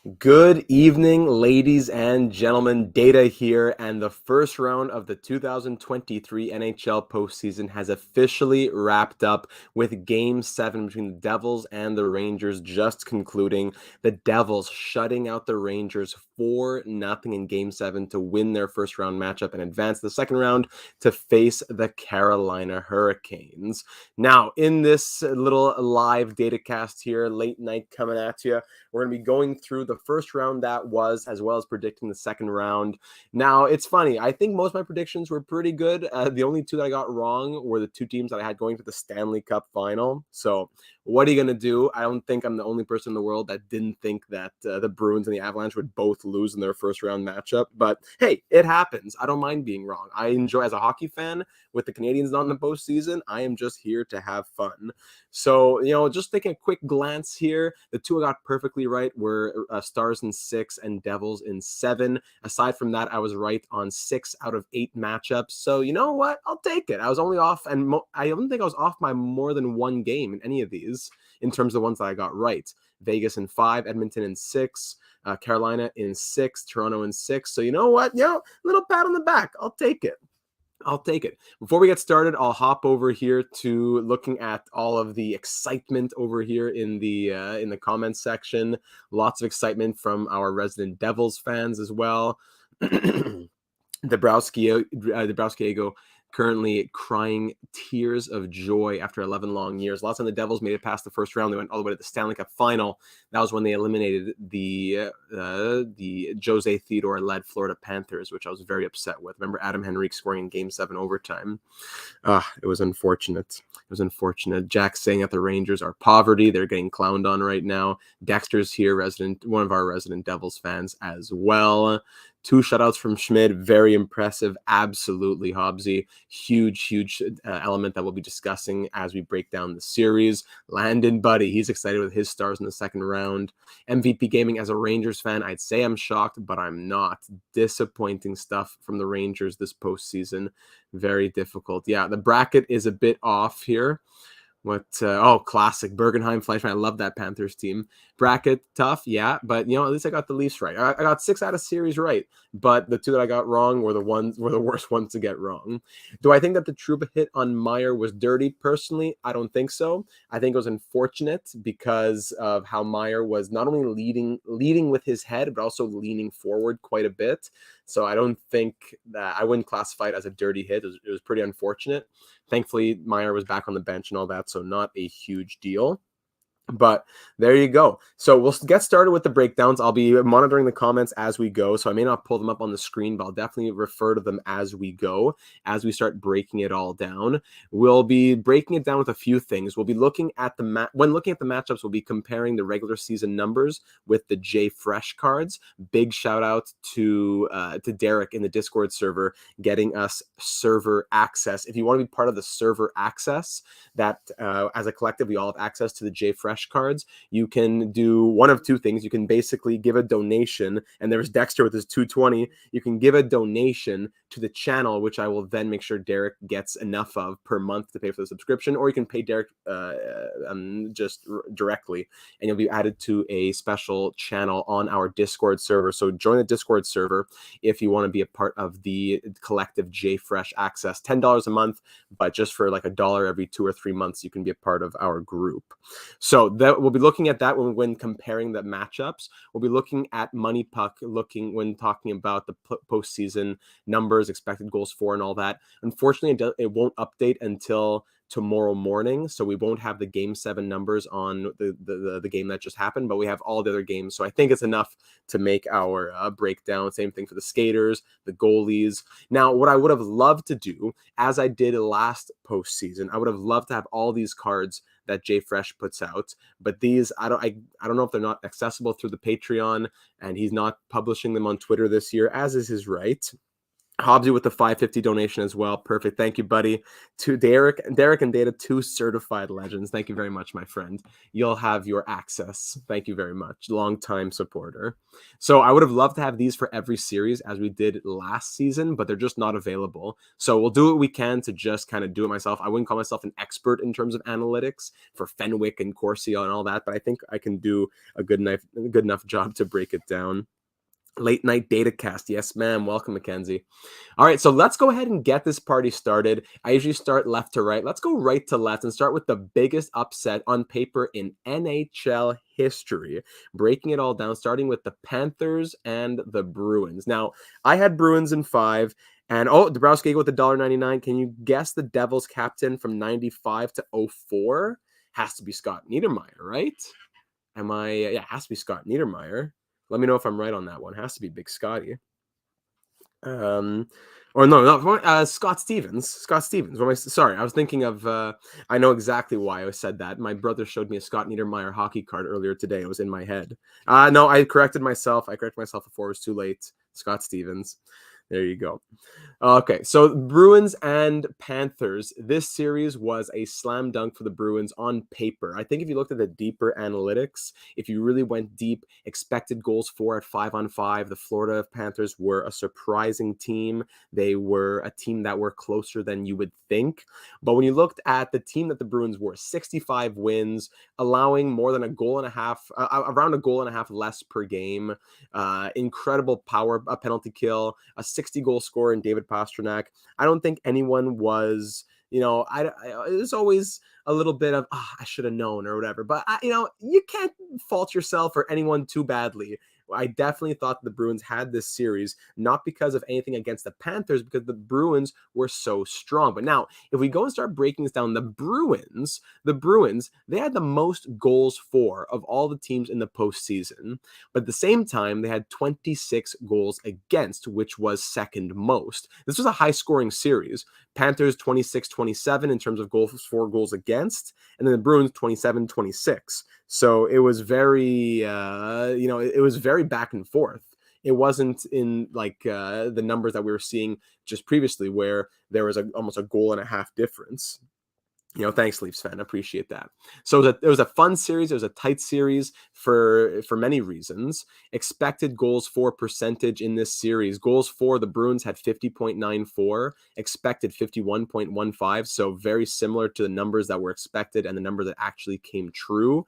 Good evening, ladies and gentlemen. Data here, and the first round of the 2023 NHL postseason has officially wrapped up with Game 7 between the Devils and the Rangers just concluding. The Devils shutting out the Rangers 4-0 in Game 7 to win their first round matchup and advance to the second round to face the Carolina Hurricanes. Now, in this little live data cast here, late night coming at you, we're going to be going through the first round that was, as well as predicting the second round. Now, it's funny. I think most of my predictions were pretty good. The only two that I got wrong were the two teams that I had going to the Stanley Cup final. So what are you going to do? I don't think I'm the only person in the world that didn't think that the Bruins and the Avalanche would both lose in their first round matchup. But hey, it happens. I don't mind being wrong. I enjoy, as a hockey fan, with the Canadians not in the postseason, I am just here to have fun. So, just taking a quick glance here, the two I got perfectly right were Stars in 6 and Devils in 7. Aside from that, I was right on 6 out of 8 matchups. So you know what? I'll take it. I was only off, and I don't think I was off by more than one game in any of these in terms of the ones that I got right. Vegas in 5, Edmonton in 6, Carolina in 6, Toronto in 6. So you know what? Little pat on the back. I'll take it. Before we get started, I'll hop over here to looking at all of the excitement over here in the comments section. Lots of excitement from our resident Devils fans as well. Dabrowski currently crying tears of joy after 11 long years. Last time the Devils made it past the first round, they went all the way to the Stanley Cup final. That was when they eliminated the Jose Theodore-led Florida Panthers, which I was very upset with. Remember Adam Henrique scoring in Game 7 overtime? It was unfortunate. Jack saying that the Rangers are poverty. They're getting clowned on right now. Dexter's here, one of our resident Devils fans as well. 2 shutouts from Schmid, very impressive. Absolutely, Hobbsy. Huge element that we'll be discussing as we break down the series. Landon Buddy, he's excited with his Stars in the second round. MVP Gaming, as a Rangers fan, I'd say I'm shocked, but I'm not. Disappointing stuff from the Rangers this postseason. Very difficult. Yeah, the bracket is a bit off here. Classic Bergenheim, Fleischmann. I love that Panthers team. Bracket tough, yeah, but at least I got the Leafs right. I got 6 out of series right, but the 2 that I got wrong were the worst ones to get wrong. Do I think that the Trouba hit on Meyer was dirty? Personally, I don't think so. I think it was unfortunate because of how Meyer was not only leading with his head, but also leaning forward quite a bit. So I don't think that I wouldn't classify it as a dirty hit. It was pretty unfortunate. Thankfully, Meyer was back on the bench and all that, so not a huge deal. But there you go. So we'll get started with the breakdowns. I'll be monitoring the comments as we go, so I may not pull them up on the screen, but I'll definitely refer to them as we go, as we start breaking it all down. We'll be breaking it down with a few things. We'll be looking at when looking at the matchups, we'll be comparing the regular season numbers with the J Fresh cards. Big shout out to Derek in the Discord server getting us server access. If you want to be part of the server access, that as a collective we all have access to the J Fresh cards, you can do one of two things. You can basically give a donation, and there's Dexter with his 220. You can give a donation to the channel, which I will then make sure Derek gets enough of per month to pay for the subscription, or you can pay Derek just directly, and you'll be added to a special channel on our Discord server. So join the Discord server if you want to be a part of the collective J Fresh access. $10 a month, but just for like $1 every 2 or 3 months, you can be a part of our group. So we'll be looking at that when comparing the matchups. We'll be looking at Money Puck, when talking about the postseason numbers, expected goals for, and all that. Unfortunately, it won't update until tomorrow morning, so we won't have the Game 7 numbers on the game that just happened, but we have all the other games, so I think it's enough to make our breakdown. Same thing for the skaters, the goalies. Now, what I would have loved to do, as I did last postseason, I would have loved to have all these cards that J Fresh puts out, but these I don't know if they're not accessible through the Patreon, and he's not publishing them on Twitter this year, as is his right. Hobbsy with the 550 donation as well. Perfect. Thank you, buddy. To Derek and Data, 2 certified legends. Thank you very much, my friend. You'll have your access. Thank you very much. Long-time supporter. So I would have loved to have these for every series as we did last season, but they're just not available. So we'll do what we can to just kind of do it myself. I wouldn't call myself an expert in terms of analytics for Fenwick and Corsia and all that, but I think I can do a good enough job to break it down. Late night data cast. Yes, ma'am. Welcome, Mackenzie. All right, so let's go ahead and get this party started. I usually start left to right. Let's go right to left and start with the biggest upset on paper in NHL history. Breaking it all down, starting with the Panthers and the Bruins. Now, I had Bruins in 5. And Dabrowski with the $1.99. Can you guess the Devils captain from 95 to 04? Has to be Scott Niedermayer, right? Yeah, it has to be Scott Niedermayer. Let me know if I'm right on that one. It has to be Big Scotty. Or no, Scott Stevens. Scott Stevens. Sorry, I was thinking of. I know exactly why I said that. My brother showed me a Scott Niedermayer hockey card earlier today. It was in my head. No, I corrected myself. Before it was too late. Scott Stevens. There you go. Okay, so Bruins and Panthers. This series was a slam dunk for the Bruins on paper. I think if you looked at the deeper analytics, if you really went deep, expected goals for at 5-on-5, the Florida Panthers were a surprising team. They were a team that were closer than you would think. But when you looked at the team that the Bruins were, 65 wins, allowing more than a goal and a half, around a goal and a half less per game, incredible power penalty kill, a 60-goal scorer in David Pastrnak. I don't think anyone was, there's always a little bit of, I should have known or whatever. But, you can't fault yourself or anyone too badly. I definitely thought the Bruins had this series, not because of anything against the Panthers, because the Bruins were so strong. But now, if we go and start breaking this down, the Bruins, they had the most goals for of all the teams in the postseason. But at the same time, they had 26 goals against, which was second most. This was a high-scoring series. Panthers 26-27 in terms of goals for, goals against, and then the Bruins 27-26. So it was very, it was very back and forth. It wasn't in like the numbers that we were seeing just previously, where there was almost a goal and a half difference. Thanks, Leafs fan. I appreciate that. So it was a fun series. It was a tight series for many reasons. Expected goals for percentage in this series. Goals for the Bruins had 50.94, expected 51.15. So very similar to the numbers that were expected and the number that actually came true.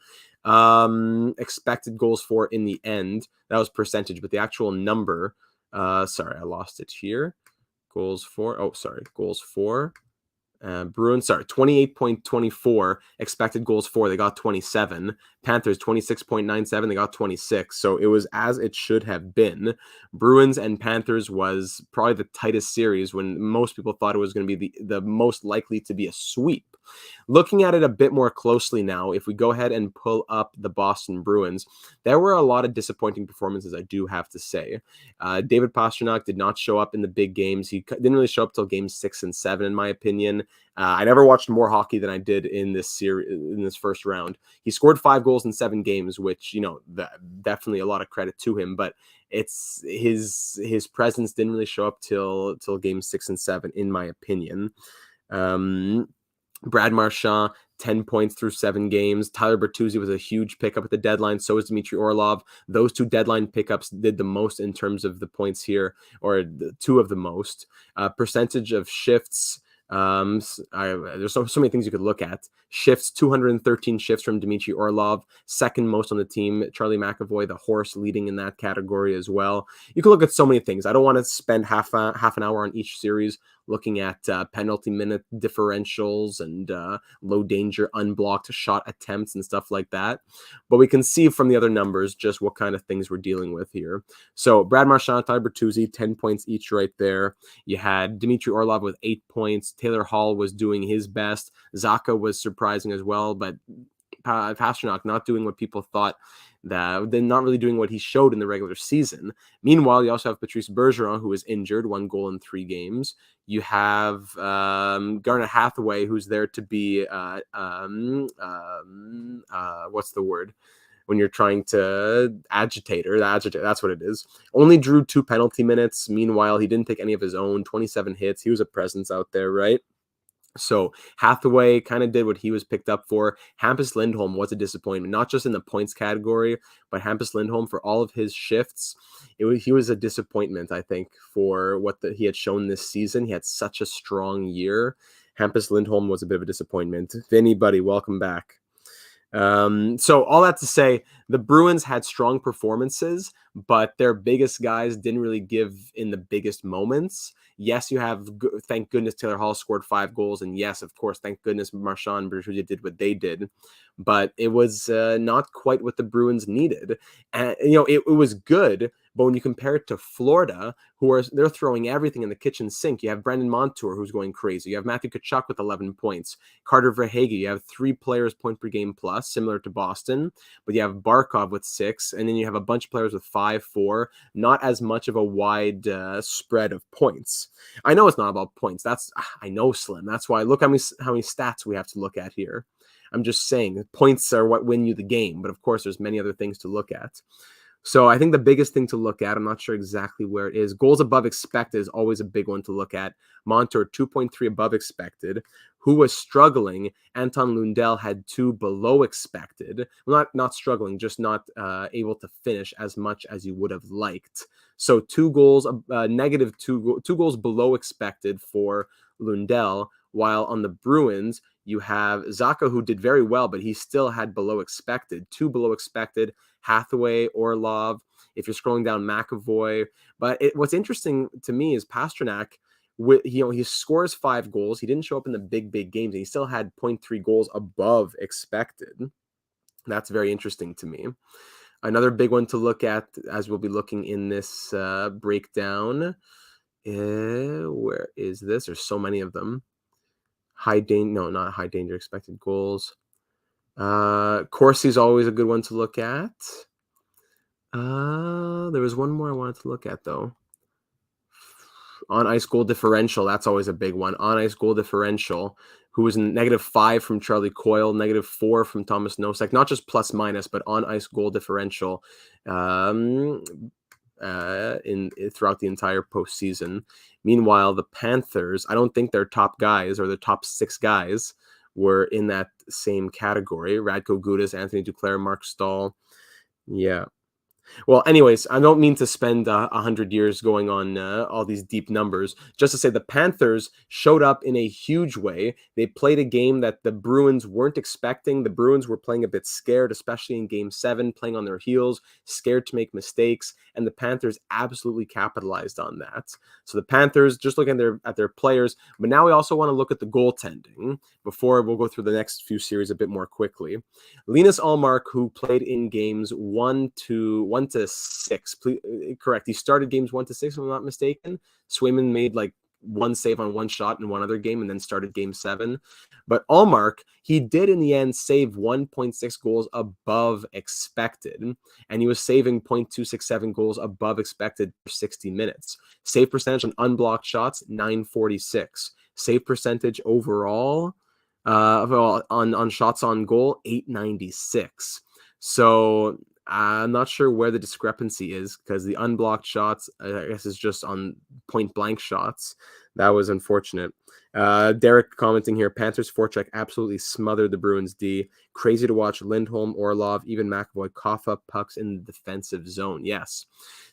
Expected goals for in the end, that was percentage, but the actual number, sorry, I lost it here. Goals for. Bruins, 28.24 expected goals for. They got 27. Panthers, 26.97. They got 26. So it was as it should have been. Bruins and Panthers was probably the tightest series when most people thought it was going to be the most likely to be a sweep. Looking at it a bit more closely now, if we go ahead and pull up the Boston Bruins, there were a lot of disappointing performances, I do have to say. David Pastrnak did not show up in the big games. He didn't really show up till games 6 and 7, in my opinion. I never watched more hockey than I did in this series, in this first round. He scored 5 goals in 7 games, which, definitely a lot of credit to him, but it's his presence didn't really show up till games 6 and 7, in my opinion. Brad Marchand, 10 points through 7 games. Tyler Bertuzzi was a huge pickup at the deadline. So was Dmitry Orlov. Those 2 deadline pickups did the most in terms of the points here, or the 2 of the most. Percentage of shifts. There's so many things you could look at. Shifts, 213 shifts from Dmitry Orlov, second most on the team. Charlie McAvoy, the horse, leading in that category as well. You can look at so many things. I don't want to spend half an hour on each series looking at penalty minute differentials and low danger unblocked shot attempts and stuff like that. But we can see from the other numbers just what kind of things we're dealing with here. So Brad Marchand, Tyler Bertuzzi, 10 points each right there. You had Dmitry Orlov with 8 points. Taylor Hall was doing his best. Zacha was surprising as well, but Pastrnak not doing what people thought, that they're not really doing what he showed in the regular season. Meanwhile, you also have Patrice Bergeron, who is injured, 1 goal in 3 games. You have Garnet Hathaway, who's there to be what's the word? when you're trying to agitate. That's what it is. Only drew 2 penalty minutes. Meanwhile, he didn't take any of his own. 27 hits. He was a presence out there, right? So Hathaway kind of did what he was picked up for. Hampus Lindholm was a disappointment, not just in the points category, but Hampus Lindholm, for all of his shifts, he was a disappointment, I think, for what he had shown this season. He had such a strong year. Hampus Lindholm was a bit of a disappointment. Vinny, buddy, welcome back. So all that to say, the Bruins had strong performances, but their biggest guys didn't really give in the biggest moments. Yes, you have, thank goodness, Taylor Hall scored 5 goals. And yes, of course, thank goodness, Marchand Bertuzzi did what they did. But it was not quite what the Bruins needed. And, it was good. But when you compare it to Florida, they're throwing everything in the kitchen sink. You have Brendan Montour, who's going crazy. You have Matthew Tkachuk with 11 points. Carter Verhaeghe. You have 3 players point per game plus, similar to Boston. But you have Barkov with 6. And then you have a bunch of players with 5, 4. Not as much of a wide spread of points. I know it's not about points. I know, Slim. That's why look how many stats we have to look at here. I'm just saying points are what win you the game. But of course, there's many other things to look at. So I think the biggest thing to look at, I'm not sure exactly where it is, goals above expected is always a big one to look at. Montour, 2.3 above expected. Who was struggling? Anton Lundell had 2 below expected. Well, not struggling, just not able to finish as much as you would have liked. So 2 goals, negative 2 goals below expected for Lundell, while on the Bruins, you have Zacha, who did very well, but he still had below expected. 2 below expected. Hathaway, Orlov, if you're scrolling down, McAvoy. But what's interesting to me is Pastrnak, he scores 5 goals. He didn't show up in the big games, and he still had 0.3 goals above expected. That's very interesting to me. Another big one to look at, as we'll be looking in this breakdown. Where is this? There's so many of them. Not high danger expected goals. Corsi's always a good one to look at. There was one more I wanted to look at, though. On ice goal differential, that's always a big one. On ice goal differential, who was -5 from Charlie Coyle, -4 from Thomas Nosek, not just plus minus, but on ice goal differential throughout the entire postseason. Meanwhile, the Panthers, I don't think their top guys or the top 6 guys were in that same category. Radko Gudas, Anthony Duclair, Mark Stahl. Yeah. Well, anyways, I don't mean to spend 100 years going on all these deep numbers. Just to say the Panthers showed up in a huge way. They played a game that the Bruins weren't expecting. The Bruins were playing a bit scared, especially in Game 7, playing on their heels, scared to make mistakes, and the Panthers absolutely capitalized on that. So the Panthers, just looking at their players, but now we also want to look at the goaltending before we'll go through the next few series a bit more quickly. Linus Ullmark, who played in games 1 to 6. Correct. He started games 1 to 6, if I'm not mistaken. Swayman made like 1 save on 1 shot in one other game and then started game 7. But Ullmark, he did in the end save 1.6 goals above expected. And he was saving 0.267 goals above expected for 60 minutes. Save percentage on unblocked shots, 946. Save percentage overall on shots on goal, 896. So I'm not sure where the discrepancy is, because the unblocked shots, I guess, is just on point blank shots. That was unfortunate. Derek commenting here, Panthers forecheck absolutely smothered the Bruins D. Crazy to watch Lindholm, Orlov, even McAvoy cough up pucks in the defensive zone. Yes.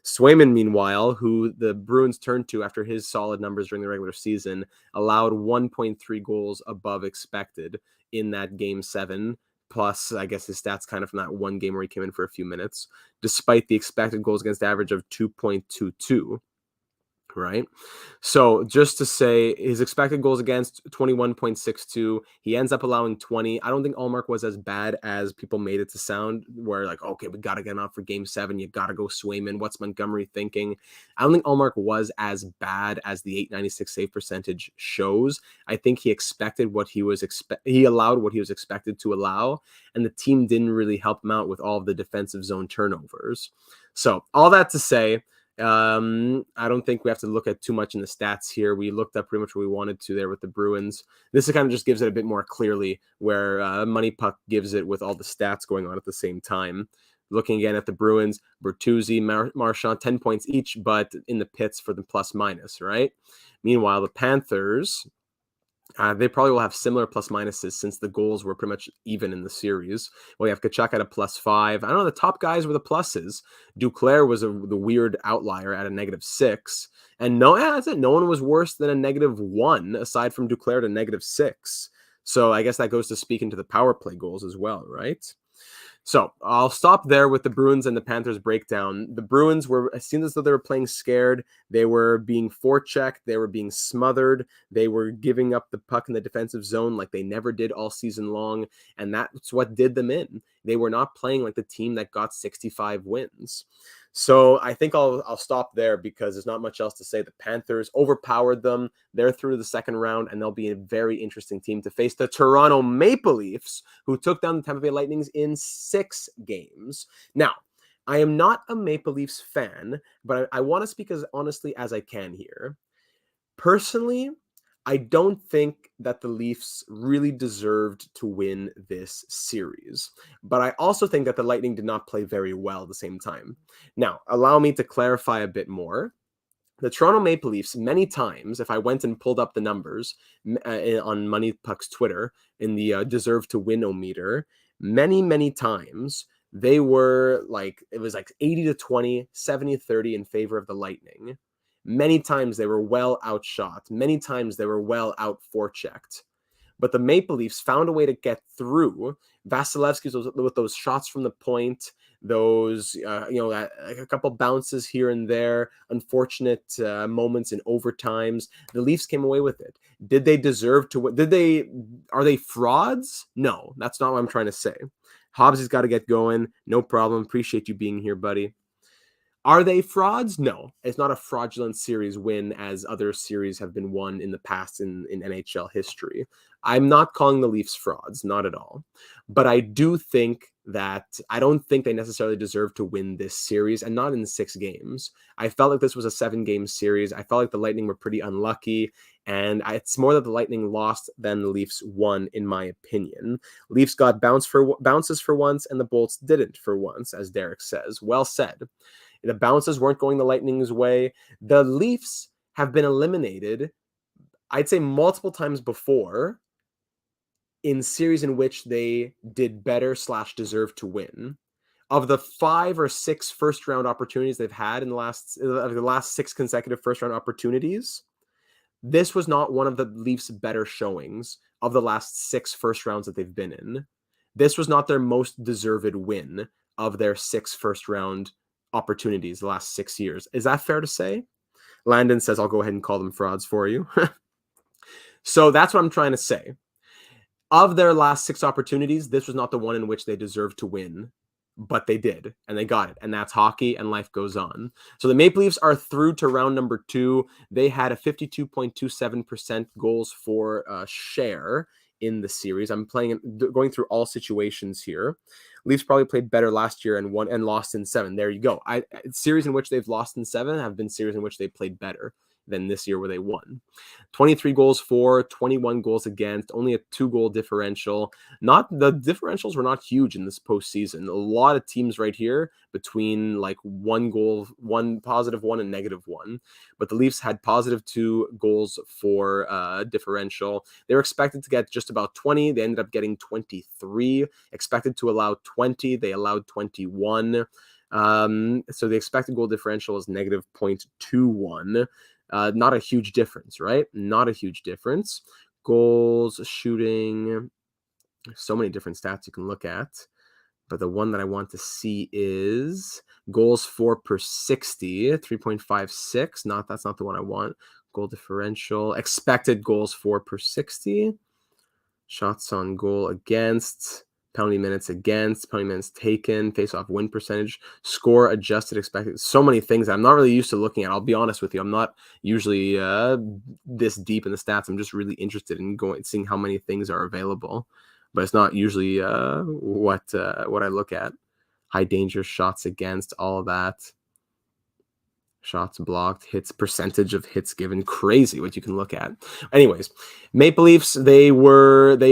Swayman, meanwhile, who the Bruins turned to after his solid numbers during the regular season, allowed 1.3 goals above expected in that Game 7. Plus, I guess his stats kind of from that one game where he came in for a few minutes, despite the expected goals against average of 2.22. Right. So just to say, his expected goals against 21.62, he ends up allowing 20. I don't think Ullmark was as bad as people made it to sound, where like, okay, we got to get him out for Game 7. You got to go Swayman. What's Montgomery thinking? I don't think Ullmark was as bad as the 896 save percentage shows. I think he expected what he was he allowed what he was expected to allow, and the team didn't really help him out with all of the defensive zone turnovers. So all that to say, I don't think we have to look at too much in the stats here. We looked up pretty much what we wanted to there with the Bruins. This kind of just gives it a bit more clearly, where Money Puck gives it with all the stats going on at the same time. Looking again at the Bruins, Bertuzzi, Marchand, 10 points each, but in the pits for the plus minus, right? Meanwhile, the Panthers, they probably will have similar plus minuses since the goals were pretty much even in the series. Well, you have Kachuk at a +5. I don't know, the top guys were the pluses. Duclair was the weird outlier at a -6. And that's it. No one was worse than a -1 aside from Duclair at a -6. So I guess that goes to speak into the power play goals as well, right? So I'll stop there with the Bruins and the Panthers breakdown. The Bruins it seemed as though they were playing scared. They were being forechecked. They were being smothered. They were giving up the puck in the defensive zone like they never did all season long. And that's what did them in. They were not playing like the team that got 65 wins. So I think I'll stop there because there's not much else to say. The Panthers overpowered them. They're through to the second round, and they'll be a very interesting team to face the Toronto Maple Leafs, who took down the Tampa Bay Lightnings in 6 games. Now, I am not a Maple Leafs fan, but I want to speak as honestly as I can here. Personally, I don't think that the Leafs really deserved to win this series, but I also think that the Lightning did not play very well at the same time. Now, allow me to clarify a bit more. The Toronto Maple Leafs, many times, if I went and pulled up the numbers on Money Puck's Twitter in the deserve to win-o-meter, many times, they were it was like 80-20, 70-30 in favor of the Lightning. Many times they were well outshot. Many times they were well out forechecked. But the Maple Leafs found a way to get through. Vasilevsky with those shots from the point, those a couple bounces here and there, unfortunate moments in overtimes. The Leafs came away with it. Did they deserve to win? Are they frauds? No, that's not what I'm trying to say. Hobbs has got to get going. No problem. Appreciate you being here, buddy. Are they frauds? No, it's not a fraudulent series win as other series have been won in the past in NHL history. I'm not calling the Leafs frauds, not at all. But I don't think they necessarily deserve to win this series, and not in 6 games. I felt like this was a 7-game series. I felt like the Lightning were pretty unlucky, and it's more that the Lightning lost than the Leafs won, in my opinion. Leafs got bounces for once, and the Bolts didn't for once, as Derek says. Well said. The bounces weren't going the Lightning's way. The Leafs have been eliminated, I'd say multiple times before, in series in which they did better / deserve to win. Of the 5 or 6 first-round opportunities they've had in the last 6 consecutive first-round opportunities, this was not one of the Leafs' better showings of the last 6 first rounds that they've been in. This was not their most deserved win of their 6 first-round opportunities the last 6 years. Is that fair to say? Landon says, I'll go ahead and call them frauds for you. So that's what I'm trying to say. Of their last 6 opportunities, this was not the one in which they deserved to win, but they did, and they got it. And that's hockey, and life goes on. So the Maple Leafs are through to round number 2. They had a 52.27% goals for share in the series. I'm going through all situations here. Leafs probably played better last year and won and lost in 7. There you go. Series in which they've lost in 7 have been series in which they played better than this year where they won. 23 goals for, 21 goals against, only a 2-goal differential. The differentials were not huge in this postseason. A lot of teams right here between 1 goal, 1 positive 1 and -1. But the Leafs had positive 2 goals for differential. They were expected to get just about 20. They ended up getting 23. Expected to allow 20. They allowed 21. So the expected goal differential is -0.21. Not a huge difference, right? Not a huge difference. Goals, shooting, so many different stats you can look at. But the one that I want to see is goals for per 60, 3.56. That's not the one I want. Goal differential, expected goals for per 60. Shots on goal against, penalty minutes against, penalty minutes taken, face-off win percentage, score adjusted expected. So many things I'm not really used to looking at. I'll be honest with you. I'm not usually this deep in the stats. I'm just really interested in seeing how many things are available. But it's not usually what I look at. High danger shots against, all of that. Shots blocked, hits, percentage of hits given, crazy what you can look at. Anyways, Maple Leafs, they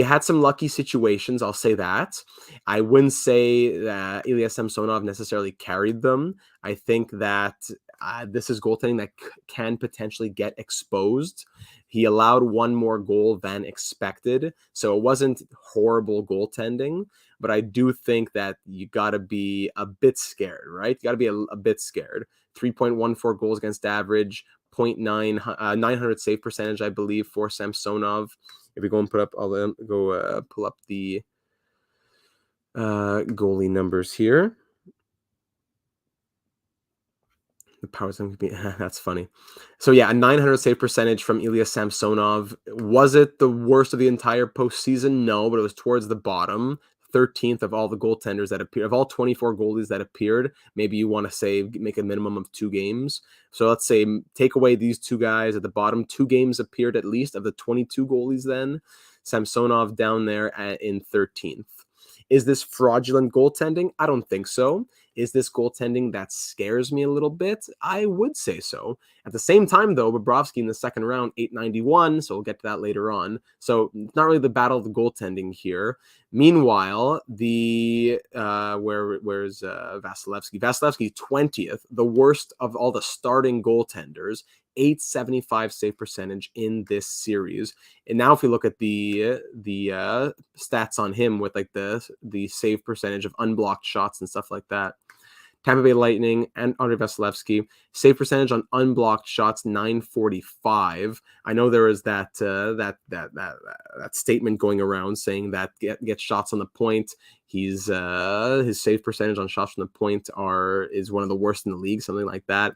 had some lucky situations, I'll say that. I wouldn't say that Ilya Samsonov necessarily carried them. I think that this is goaltending that can potentially get exposed. He allowed one more goal than expected, so it wasn't horrible goaltending, but I do think that you got to be a bit scared, right? You got to be a bit scared. 3.14 goals against average, 900 save percentage, I believe, for Samsonov. If we go and pull up the goalie numbers here. The power going to be that's funny. So yeah, a 900 save percentage from Ilya Samsonov. Was it the worst of the entire postseason? No, but it was towards the bottom. 13th of all the goaltenders that appeared, of all 24 goalies that appeared. Maybe you want to say make a minimum of 2 games. So let's say take away these 2 guys at the bottom. 2 games appeared at least of the 22 goalies. Then Samsonov down there in 13th. Is this fraudulent goaltending? I don't think so. Is this goaltending that scares me a little bit? I would say so. At the same time, though, Bobrovsky in the second round, 891, so we'll get to that later on. So it's not really the battle of the goaltending here. Meanwhile, where's Vasilevsky? Vasilevsky, 20th, the worst of all the starting goaltenders, 875 save percentage in this series. And now if we look at the stats on him with like the save percentage of unblocked shots and stuff like that. Tampa Bay Lightning and Andrei Vasilevsky, save percentage on unblocked shots 945. I know there is that statement going around saying that get shots on the point. His save percentage on shots from the point is one of the worst in the league, something like that.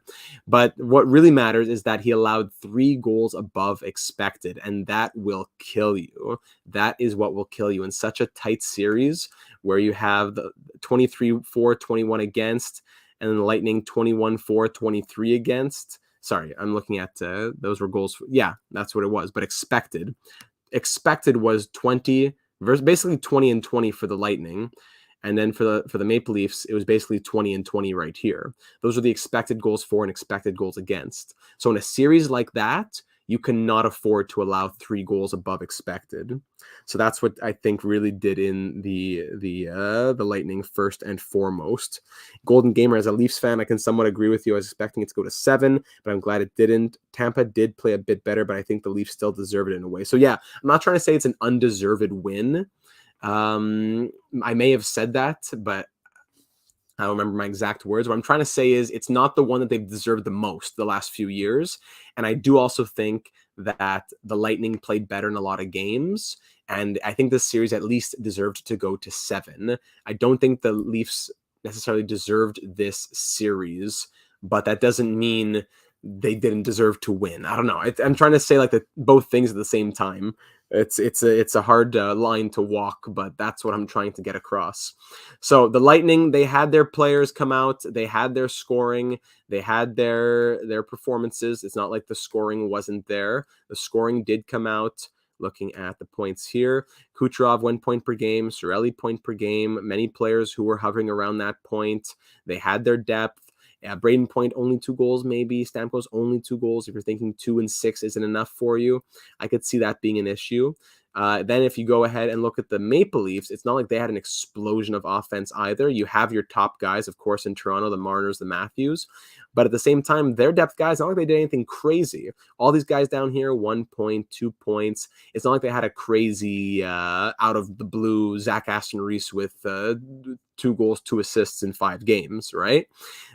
But what really matters is that he allowed 3 goals above expected, and that will kill you. That is what will kill you in such a tight series where you have the 23-4, 21 against, and then the Lightning 21-4, 23 against. Sorry, I'm looking at those were goals. Yeah, that's what it was. But expected was 20 versus basically 20 and 20 for the Lightning. And then for the Maple Leafs, it was basically 20 and 20 right here. Those are the expected goals for and expected goals against. So in a series like that, you cannot afford to allow 3 goals above expected. So that's what I think really did in the Lightning first and foremost. Golden Gamer, as a Leafs fan, I can somewhat agree with you. I was expecting it to go to 7, but I'm glad it didn't. Tampa did play a bit better, but I think the Leafs still deserve it in a way. So yeah, I'm not trying to say it's an undeserved win. I may have said that, but I don't remember my exact words. What I'm trying to say is it's not the one that they've deserved the most the last few years. And I do also think that the Lightning played better in a lot of games. And I think this series at least deserved to go to 7. I don't think the Leafs necessarily deserved this series, but that doesn't mean they didn't deserve to win. I don't know. I'm trying to say like both things at the same time. It's a hard line to walk, but that's what I'm trying to get across. So the Lightning, they had their players come out, they had their scoring, they had their performances. It's not like the scoring wasn't there. The scoring did come out. Looking at the points here, Kucherov 1 point per game, Cirelli point per game. Many players who were hovering around that point. They had their depth. Braden Point only 2 goals, maybe. Stamkos only 2 goals. If you're thinking 2 and 6 isn't enough for you, I could see that being an issue. Then if you go ahead and look at the Maple Leafs, it's not like they had an explosion of offense either. You have your top guys, of course, in Toronto, the Marners, the Matthews. But at the same time, their depth guys, not like they did anything crazy. All these guys down here, 1 point, 2 points. It's not like they had a crazy, out of the blue, Zach Aston-Reese with 2 goals, 2 assists in 5 games, right?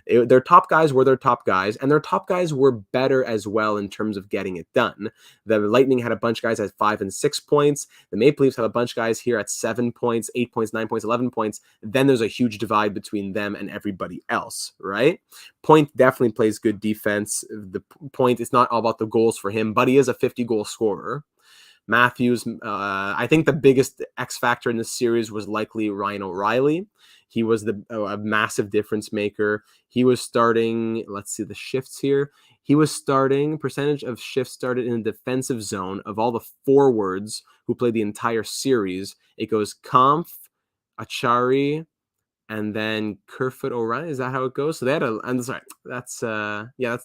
Their top guys were their top guys, and their top guys were better as well in terms of getting it done. The Lightning had a bunch of guys at 5 and 6 points. The Maple Leafs have a bunch of guys here at 7 points, 8 points, 9 points, 11 points. Then there's a huge divide between them and everybody else, right? Point definitely plays good defense. The Point, it's not all about the goals for him, but he is a 50-goal scorer. Matthews, I think the biggest X factor in this series was likely Ryan O'Reilly. He was a massive difference maker. He was starting, let's see the shifts here. He was starting, percentage of shifts started in the defensive zone of all the forwards who played the entire series. It goes Kampf, Achari, And then Kerfoot O'Reilly, is that how it goes? So they had I'm sorry, that's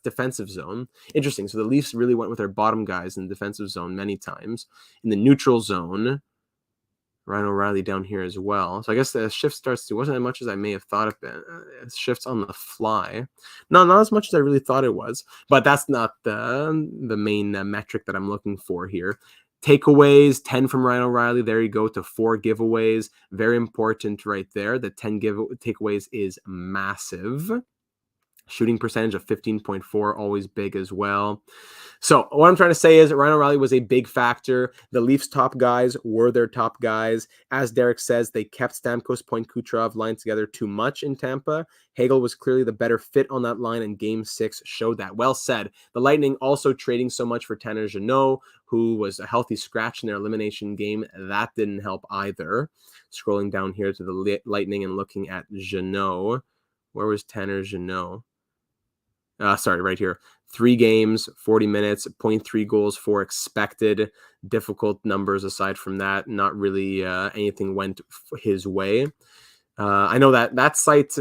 defensive zone. Interesting. So the Leafs really went with their bottom guys in the defensive zone many times. In the neutral zone, Ryan O'Reilly down here as well. So I guess the shift starts to wasn't as much as I may have thought it been. Shifts on the fly. No, not as much as I really thought it was. But that's not the main metric that I'm looking for here. Takeaways, 10 from Ryan O'Reilly. There you go to 4 giveaways. Very important right there. The 10 takeaways is massive. Shooting percentage of 15.4, always big as well. So what I'm trying to say is Ryan O'Reilly was a big factor. The Leafs' top guys were their top guys. As Derek says, they kept Stamkos, Point, Kucherov line together too much in Tampa. Hagel was clearly the better fit on that line, and Game 6 showed that. Well said. The Lightning also trading so much for Tanner Jeannot, who was a healthy scratch in their elimination game. That didn't help either. Scrolling down here to the Lightning and looking at Jeannot. Where was Tanner Jeannot? Right here. 3 games, 40 minutes, 0.3 goals for expected. Difficult numbers aside from that. Not really anything went his way. I know that site,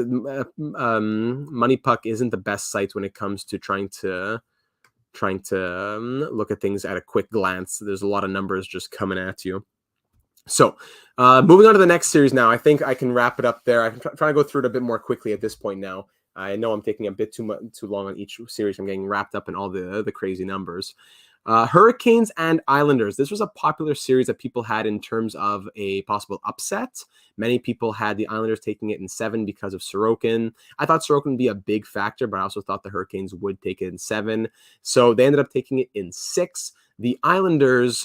Money Puck, isn't the best site when it comes to trying to look at things at a quick glance. There's a lot of numbers just coming at you. So moving on to the next series now. I think I can wrap it up there. I'm trying to go through it a bit more quickly at this point now. I know I'm taking a bit too long on each series. I'm getting wrapped up in all the crazy numbers. Hurricanes and Islanders. This was a popular series that people had in terms of a possible upset. Many people had the Islanders taking it in 7 because of Sorokin. I thought Sorokin would be a big factor, but I also thought the Hurricanes would take it in 7. So they ended up taking it in 6. The Islanders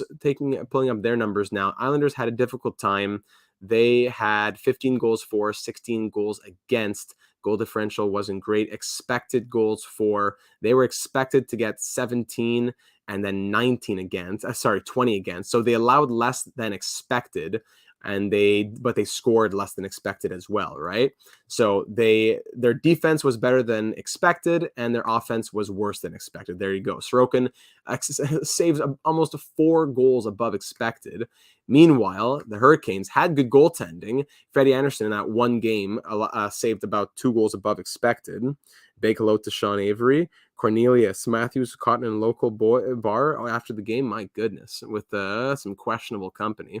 pulling up their numbers now. Islanders had a difficult time. They had 15 goals for, 16 goals against. Goal differential wasn't great. Expected goals for, they were expected to get 17 and then 19 against. 20 against. So they allowed less than expected, but they scored less than expected as well, right? So their defense was better than expected, and their offense was worse than expected. There you go. Sorokin saves almost 4 goals above expected. Meanwhile, the Hurricanes had good goaltending. Freddie Anderson in that one game saved about 2 goals above expected. Big hello to Sean Avery. Cornelius Matthews caught in a local bar after the game. My goodness, with some questionable company.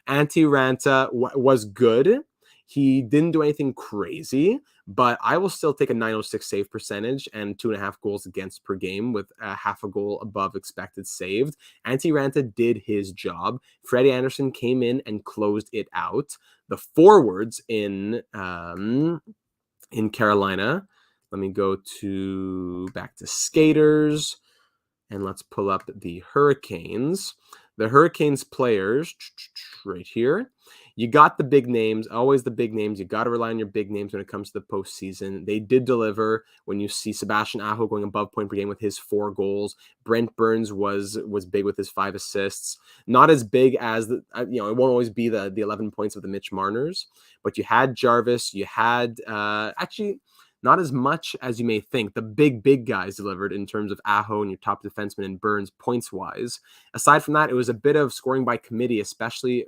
Antti Ranta was good. He didn't do anything crazy, but I will still take a .906 save percentage and 2.5 goals against per game with half a goal above expected saved. Antti Ranta did his job. Freddie Anderson came in and closed it out. The forwards in Carolina. Let me go back to skaters, and let's pull up the Hurricanes. The Hurricanes players right here. You got the big names, always the big names. You got to rely on your big names when it comes to the postseason. They did deliver when you see Sebastian Aho going above point per game with his 4 goals. Brent Burns was big with his 5 assists. Not as big as, it won't always be the 11 points of the Mitch Marners, but you had Jarvis. You had, actually, not as much as you may think. The big guys delivered in terms of Aho and your top defenseman and Burns points-wise. Aside from that, it was a bit of scoring by committee, especially,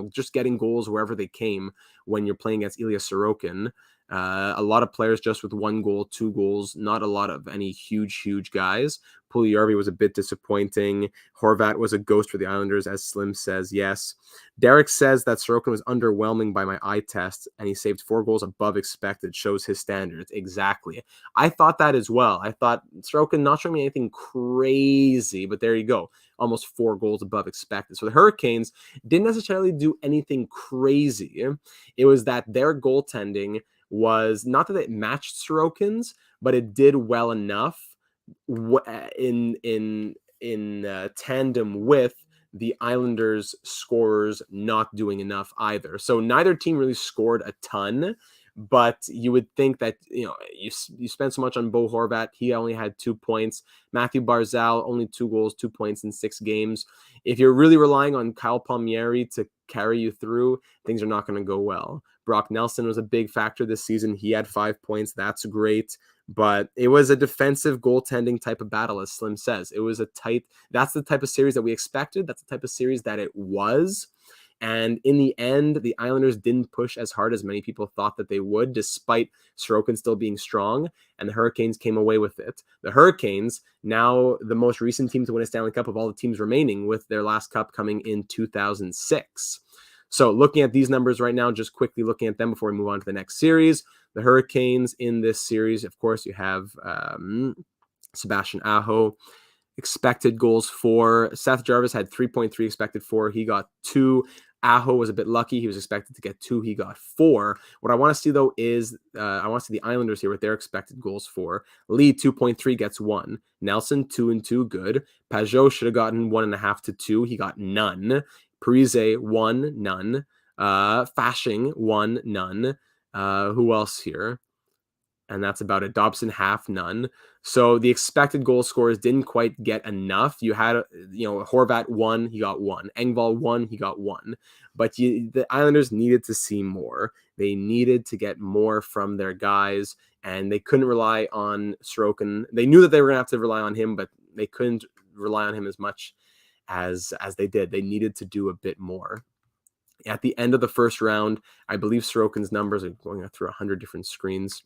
just getting goals wherever they came when you're playing against Ilya Sorokin. A lot of players just with 1 goal, 2 goals, not a lot of any huge guys. Puljujarvi was a bit disappointing. Horvat was a ghost for the Islanders, as Slim says, yes. Derek says that Sorokin was underwhelming by my eye test, and he saved 4 goals above expected, shows his standards. Exactly. I thought that as well. I thought Sorokin not showing me anything crazy, but there you go. Almost 4 goals above expected. So the Hurricanes didn't necessarily do anything crazy. It was that their goaltending was not that it matched Sorokin's, but it did well enough in tandem with the Islanders scorers not doing enough either. So neither team really scored a ton, but you would think that, you spent so much on Bo Horvat. He only had 2 points. Matthew Barzal, only 2 goals, 2 points in 6 games. If you're really relying on Kyle Palmieri to carry you through, things are not going to go well. Brock Nelson was a big factor this season. He had 5 points. That's great. But it was a defensive goaltending type of battle, as Slim says. It was that's the type of series that we expected. That's the type of series that it was. And in the end, the Islanders didn't push as hard as many people thought that they would, despite Sorokin still being strong, and the Hurricanes came away with it. The Hurricanes, now the most recent team to win a Stanley Cup of all the teams remaining, with their last cup coming in 2006. So looking at these numbers right now, just quickly looking at them before we move on to the next series. The Hurricanes in this series, of course, you have Sebastian Aho. Expected goals for Seth Jarvis had 3.3 expected for. He got 2. Aho was a bit lucky. He was expected to get 2. He got 4. What I want to see, though, is I want to see the Islanders here with their expected goals for. Lee, 2.3, gets 1. Nelson, 2 and 2, good. Pajot should have gotten 1.5 to 2. He got none. Parise, 1, none. Fashing, 1, none. Who else here? And that's about it. Dobson, half, none. So the expected goal scorers didn't quite get enough. You had, Horvat 1, he got 1. Engvall 1, he got 1. But the Islanders needed to see more. They needed to get more from their guys, and they couldn't rely on Sorokin. They knew that they were going to have to rely on him, but they couldn't rely on him as much as they did. They needed to do a bit more. At the end of the first round, I believe Sorokin's numbers are going through 100 different screens.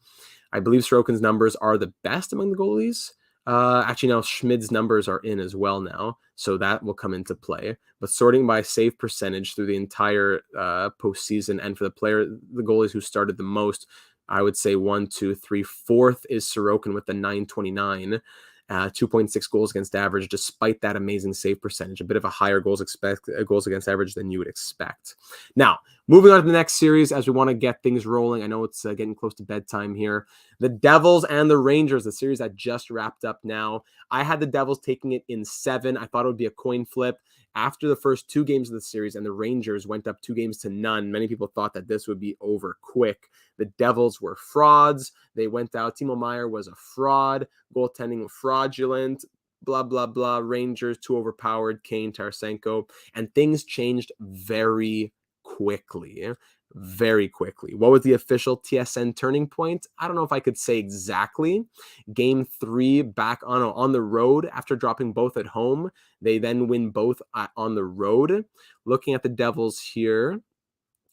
I believe Sorokin's numbers are the best among the goalies. Actually, now Schmid's numbers are in as well now, so that will come into play. But sorting by save percentage through the entire postseason, and for the goalies who started the most, I would say 1, 2, 3, 4th is Sorokin with the 929. 2.6 goals against average, despite that amazing save percentage, a bit of a higher goals against average than you would expect. Now, moving on to the next series, as we want to get things rolling. I know it's getting close to bedtime here. The Devils and the Rangers, the series that just wrapped up now. I had the Devils taking it in 7. I thought it would be a coin flip. After the first 2 games of the series and the Rangers went up 2 games to none, many people thought that this would be over quick. The Devils were frauds. They went out. Timo Meier was a fraud. Goaltending fraudulent. Blah, blah, blah. Rangers too overpowered. Kane, Tarasenko. And things changed very quickly. Very quickly. What was the official TSN turning point? I don't know if I could say exactly. Game 3 back on the road after dropping both at home. They then win both on the road. Looking at the Devils here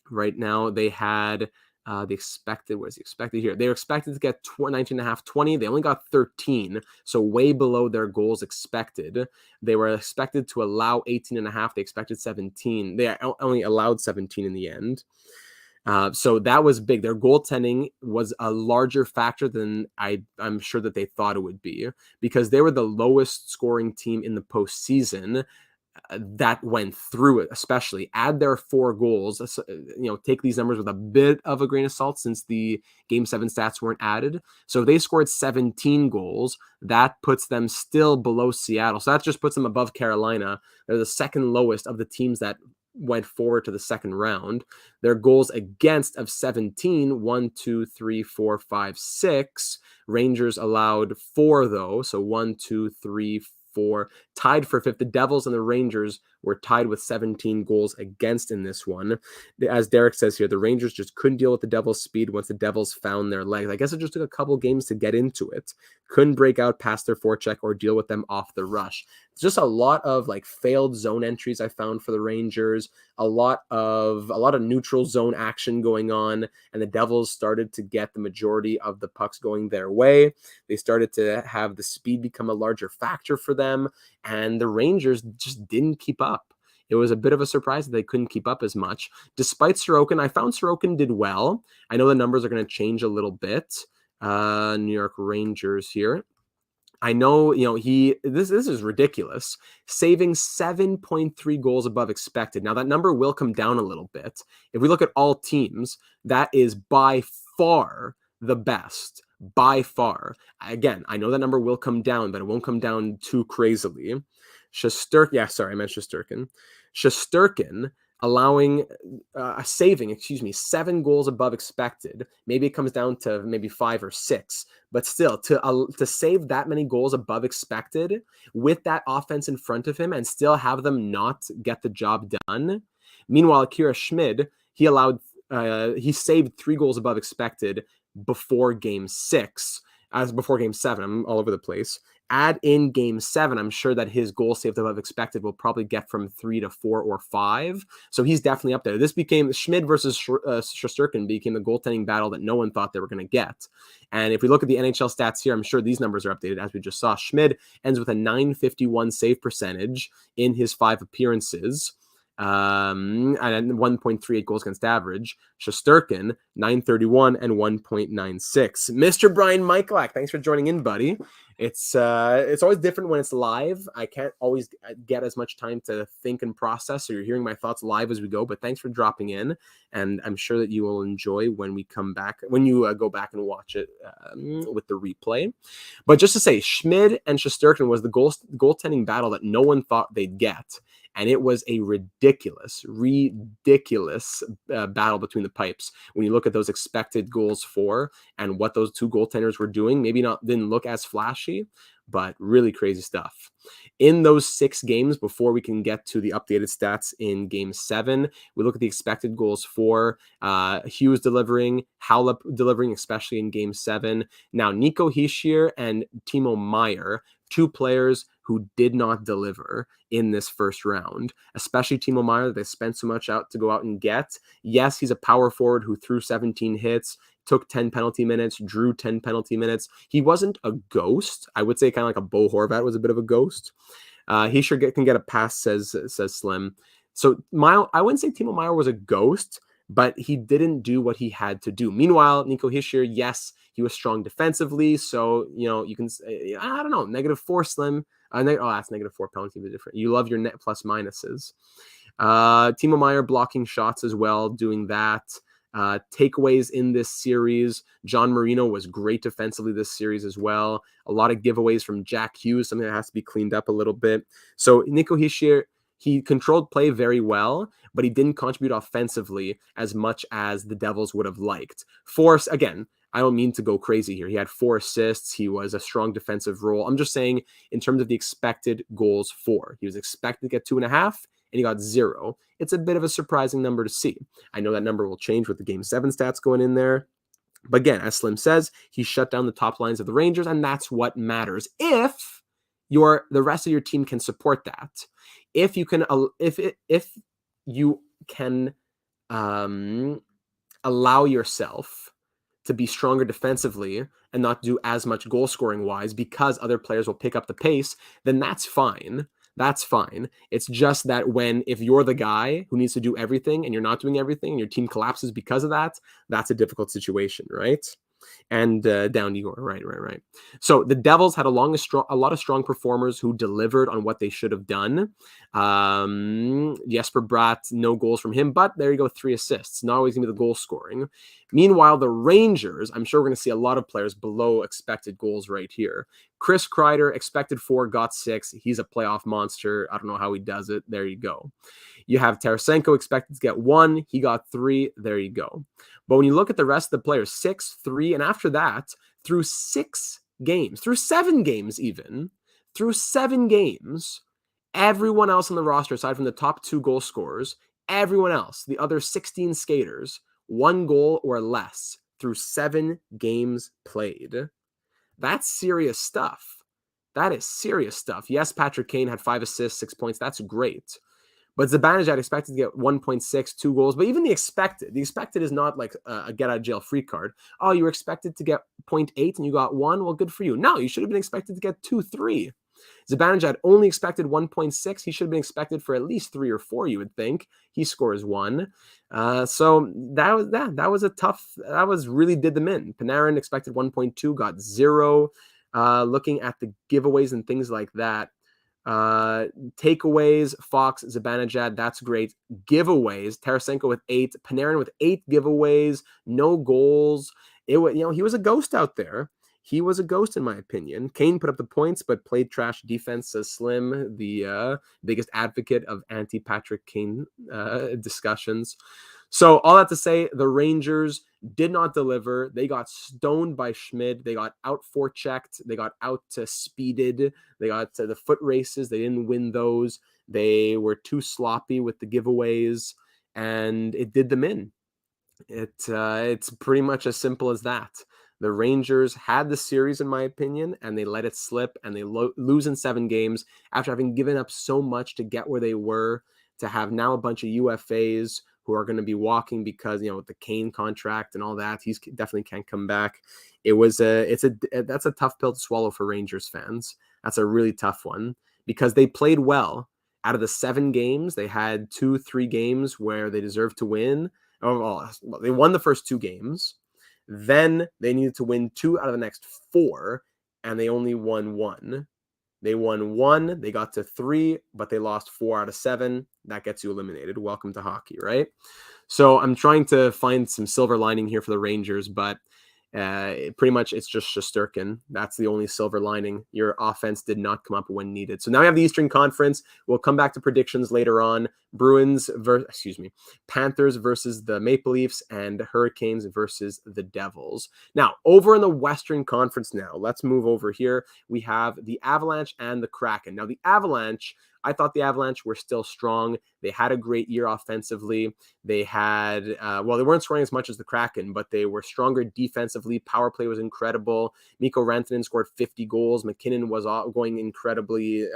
right now, they had the expected, what is the expected here? They were expected to get 19.5, 20. They only got 13, so way below their goals expected. They were expected to allow 18.5. They expected 17. They only allowed 17 in the end. So that was big. Their goaltending was a larger factor than I'm sure that they thought it would be, because they were the lowest scoring team in the postseason that went through it. Especially add their 4 goals. Take these numbers with a bit of a grain of salt, since the Game 7 stats weren't added. So if they scored 17 goals, that puts them still below Seattle. So that just puts them above Carolina. They're the second lowest of the teams that went forward to the second round. Their goals against of 17, 1, 2, 3, 4, 5, 6. Rangers allowed 4 though. So 1, 2, 3, 4, tied for 5th. The Devils and the Rangers were tied with 17 goals against in this one. As Derek says here, the Rangers just couldn't deal with the Devils' speed once the Devils found their legs. I guess it just took a couple games to get into it. Couldn't break out past their forecheck or deal with them off the rush. It's just a lot of failed zone entries I found for the Rangers, a lot of neutral zone action going on, and the Devils started to get the majority of the pucks going their way. They started to have the speed become a larger factor for them, and the Rangers just didn't keep up. It was a bit of a surprise that they couldn't keep up as much. Despite Sorokin, I found Sorokin did well. I know the numbers are going to change a little bit. New York Rangers here. I know, this is ridiculous. Saving 7.3 goals above expected. Now, that number will come down a little bit. If we look at all teams, that is by far the best. By far. Again, I know that number will come down, but it won't come down too crazily. Shesterkin. Shesterkin allowing saving 7 goals above expected. Maybe it comes down to maybe 5 or 6, but still to save that many goals above expected with that offense in front of him and still have them not get the job done. Meanwhile, Akira Schmid, he saved 3 goals above expected before Game 6, before Game 7. I'm all over the place. Add in game 7, I'm sure that his goal saved above expected will probably get from 3 to 4 or 5. So he's definitely up there. This became Schmid versus Shesterkin became the goaltending battle that no one thought they were going to get. And if we look at the NHL stats here, I'm sure these numbers are updated as we just saw. Schmid ends with a .951 save percentage in his 5 appearances. And 1.38 goals against average. Shesterkin, .931 and 1.96. Mr. Brian Michalak, thanks for joining in, buddy. It's always different when it's live. I can't always get as much time to think and process, so you're hearing my thoughts live as we go, but thanks for dropping in, and I'm sure that you will enjoy when we come back, when you go back and watch it with the replay. But just to say, Schmid and Shesterkin was the goaltending battle that no one thought they'd get. And it was a ridiculous battle between the pipes. When you look at those expected goals for and what those two goaltenders were doing, didn't look as flashy, but really crazy stuff. In those 6 games, before we can get to the updated stats in game 7, we look at the expected goals for Hughes delivering, Haula delivering, especially in game 7. Now, Nico Hischier and Timo Meier, 2 players who did not deliver in this first round, especially Timo Meier that they spent so much out to go out and get. Yes, he's a power forward who threw 17 hits, took 10 penalty minutes, drew 10 penalty minutes. He wasn't a ghost. I would say kind of like a Bo Horvat was a bit of a ghost. He sure can get a pass, says Slim. So I wouldn't say Timo Meier was a ghost, but he didn't do what he had to do. Meanwhile, Nico Hischier, yes, he was strong defensively. So, you can say, I don't know, -4 Slim. That's -4 penalty, but different. You love your net plus minuses. Timo Meier blocking shots as well, doing that. Takeaways in this series. John Marino was great defensively this series as well. A lot of giveaways from Jack Hughes, something that has to be cleaned up a little bit. So Nico Hischier, he controlled play very well, but he didn't contribute offensively as much as the Devils would have liked. Force, again, I don't mean to go crazy here. He had 4 assists. He was a strong defensive role. I'm just saying in terms of the expected goals for. He was expected to get 2.5, and he got 0. It's a bit of a surprising number to see. I know that number will change with the Game 7 stats going in there. But again, as Slim says, he shut down the top lines of the Rangers, and that's what matters. If the rest of your team can support that, if you can allow yourself to be stronger defensively and not do as much goal scoring wise because other players will pick up the pace, then that's fine. That's fine. It's just that if you're the guy who needs to do everything and you're not doing everything and your team collapses because of that, that's a difficult situation, right? And down Igor, right. So the Devils had a lot of strong performers who delivered on what they should have done. Jesper Bratt, no goals from him, but there you go, 3 assists. Not always going to be the goal scoring. Meanwhile, the Rangers, I'm sure we're going to see a lot of players below expected goals right here. Chris Kreider, expected 4, got 6. He's a playoff monster. I don't know how he does it. There you go. You have Tarasenko expected to get 1. He got 3. There you go. But when you look at the rest of the players, 6, 3, and after that, through 7 games, everyone else on the roster, aside from the top 2 goal scorers, everyone else, the other 16 skaters, 1 goal or less through 7 games played. That's serious stuff. That is serious stuff. Yes, Patrick Kane had 5 assists, 6 points. That's great. But Zibanejad expected to get 1.6, 2 goals. But even the expected is not like a get-out-of-jail-free card. Oh, you were expected to get 0.8 and you got 1? Well, good for you. No, you should have been expected to get 2, 3. Zibanejad only expected 1.6. He should have been expected for at least 3 or 4, you would think. He scores 1. So that was a tough, that was really did them in. Panarin expected 1.2, got 0. Looking at the giveaways and things like that. Takeaways, Fox, Zibanejad, that's great. Giveaways, Tarasenko with 8, Panarin with 8 giveaways, no goals. He was a ghost out there. He was a ghost, in my opinion. Kane put up the points, but played trash defense, says Slim, the biggest advocate of anti-Patrick Kane discussions. So all that to say, the Rangers did not deliver. They got stoned by Schmid. They got out-forechecked. They got out-speeded. They got to the foot races. They didn't win those. They were too sloppy with the giveaways, and it did them in. It's pretty much as simple as that. The Rangers had the series, in my opinion, and they let it slip, and they lose in 7 games after having given up so much to get where they were, to have now a bunch of UFAs who are going to be walking because, with the Kane contract and all that, he's definitely can't come back. That's a tough pill to swallow for Rangers fans. That's a really tough one because they played well. Out of the 7 games, they had 2-3 games where they deserved to win. Well, they won the first 2 games. Then they needed to win 2 out of the next 4, and they only won 1. They won 1, they got to 3, but they lost 4 out of 7. That gets you eliminated. Welcome to hockey, right? So I'm trying to find some silver lining here for the Rangers, but pretty much it's just Shesterkin. That's the only silver lining. Your offense did not come up when needed. So now we have the Eastern Conference. We'll come back to predictions later on. Panthers versus the Maple Leafs, and Hurricanes versus the Devils. Now, over in the Western Conference now, let's move over here. We have the Avalanche and the Kraken. Now, the Avalanche, I thought the Avalanche were still strong. They had a great year offensively. They had, they weren't scoring as much as the Kraken, but they were stronger defensively. Power play was incredible. Mikko Rantanen scored 50 goals. McKinnon was going incredibly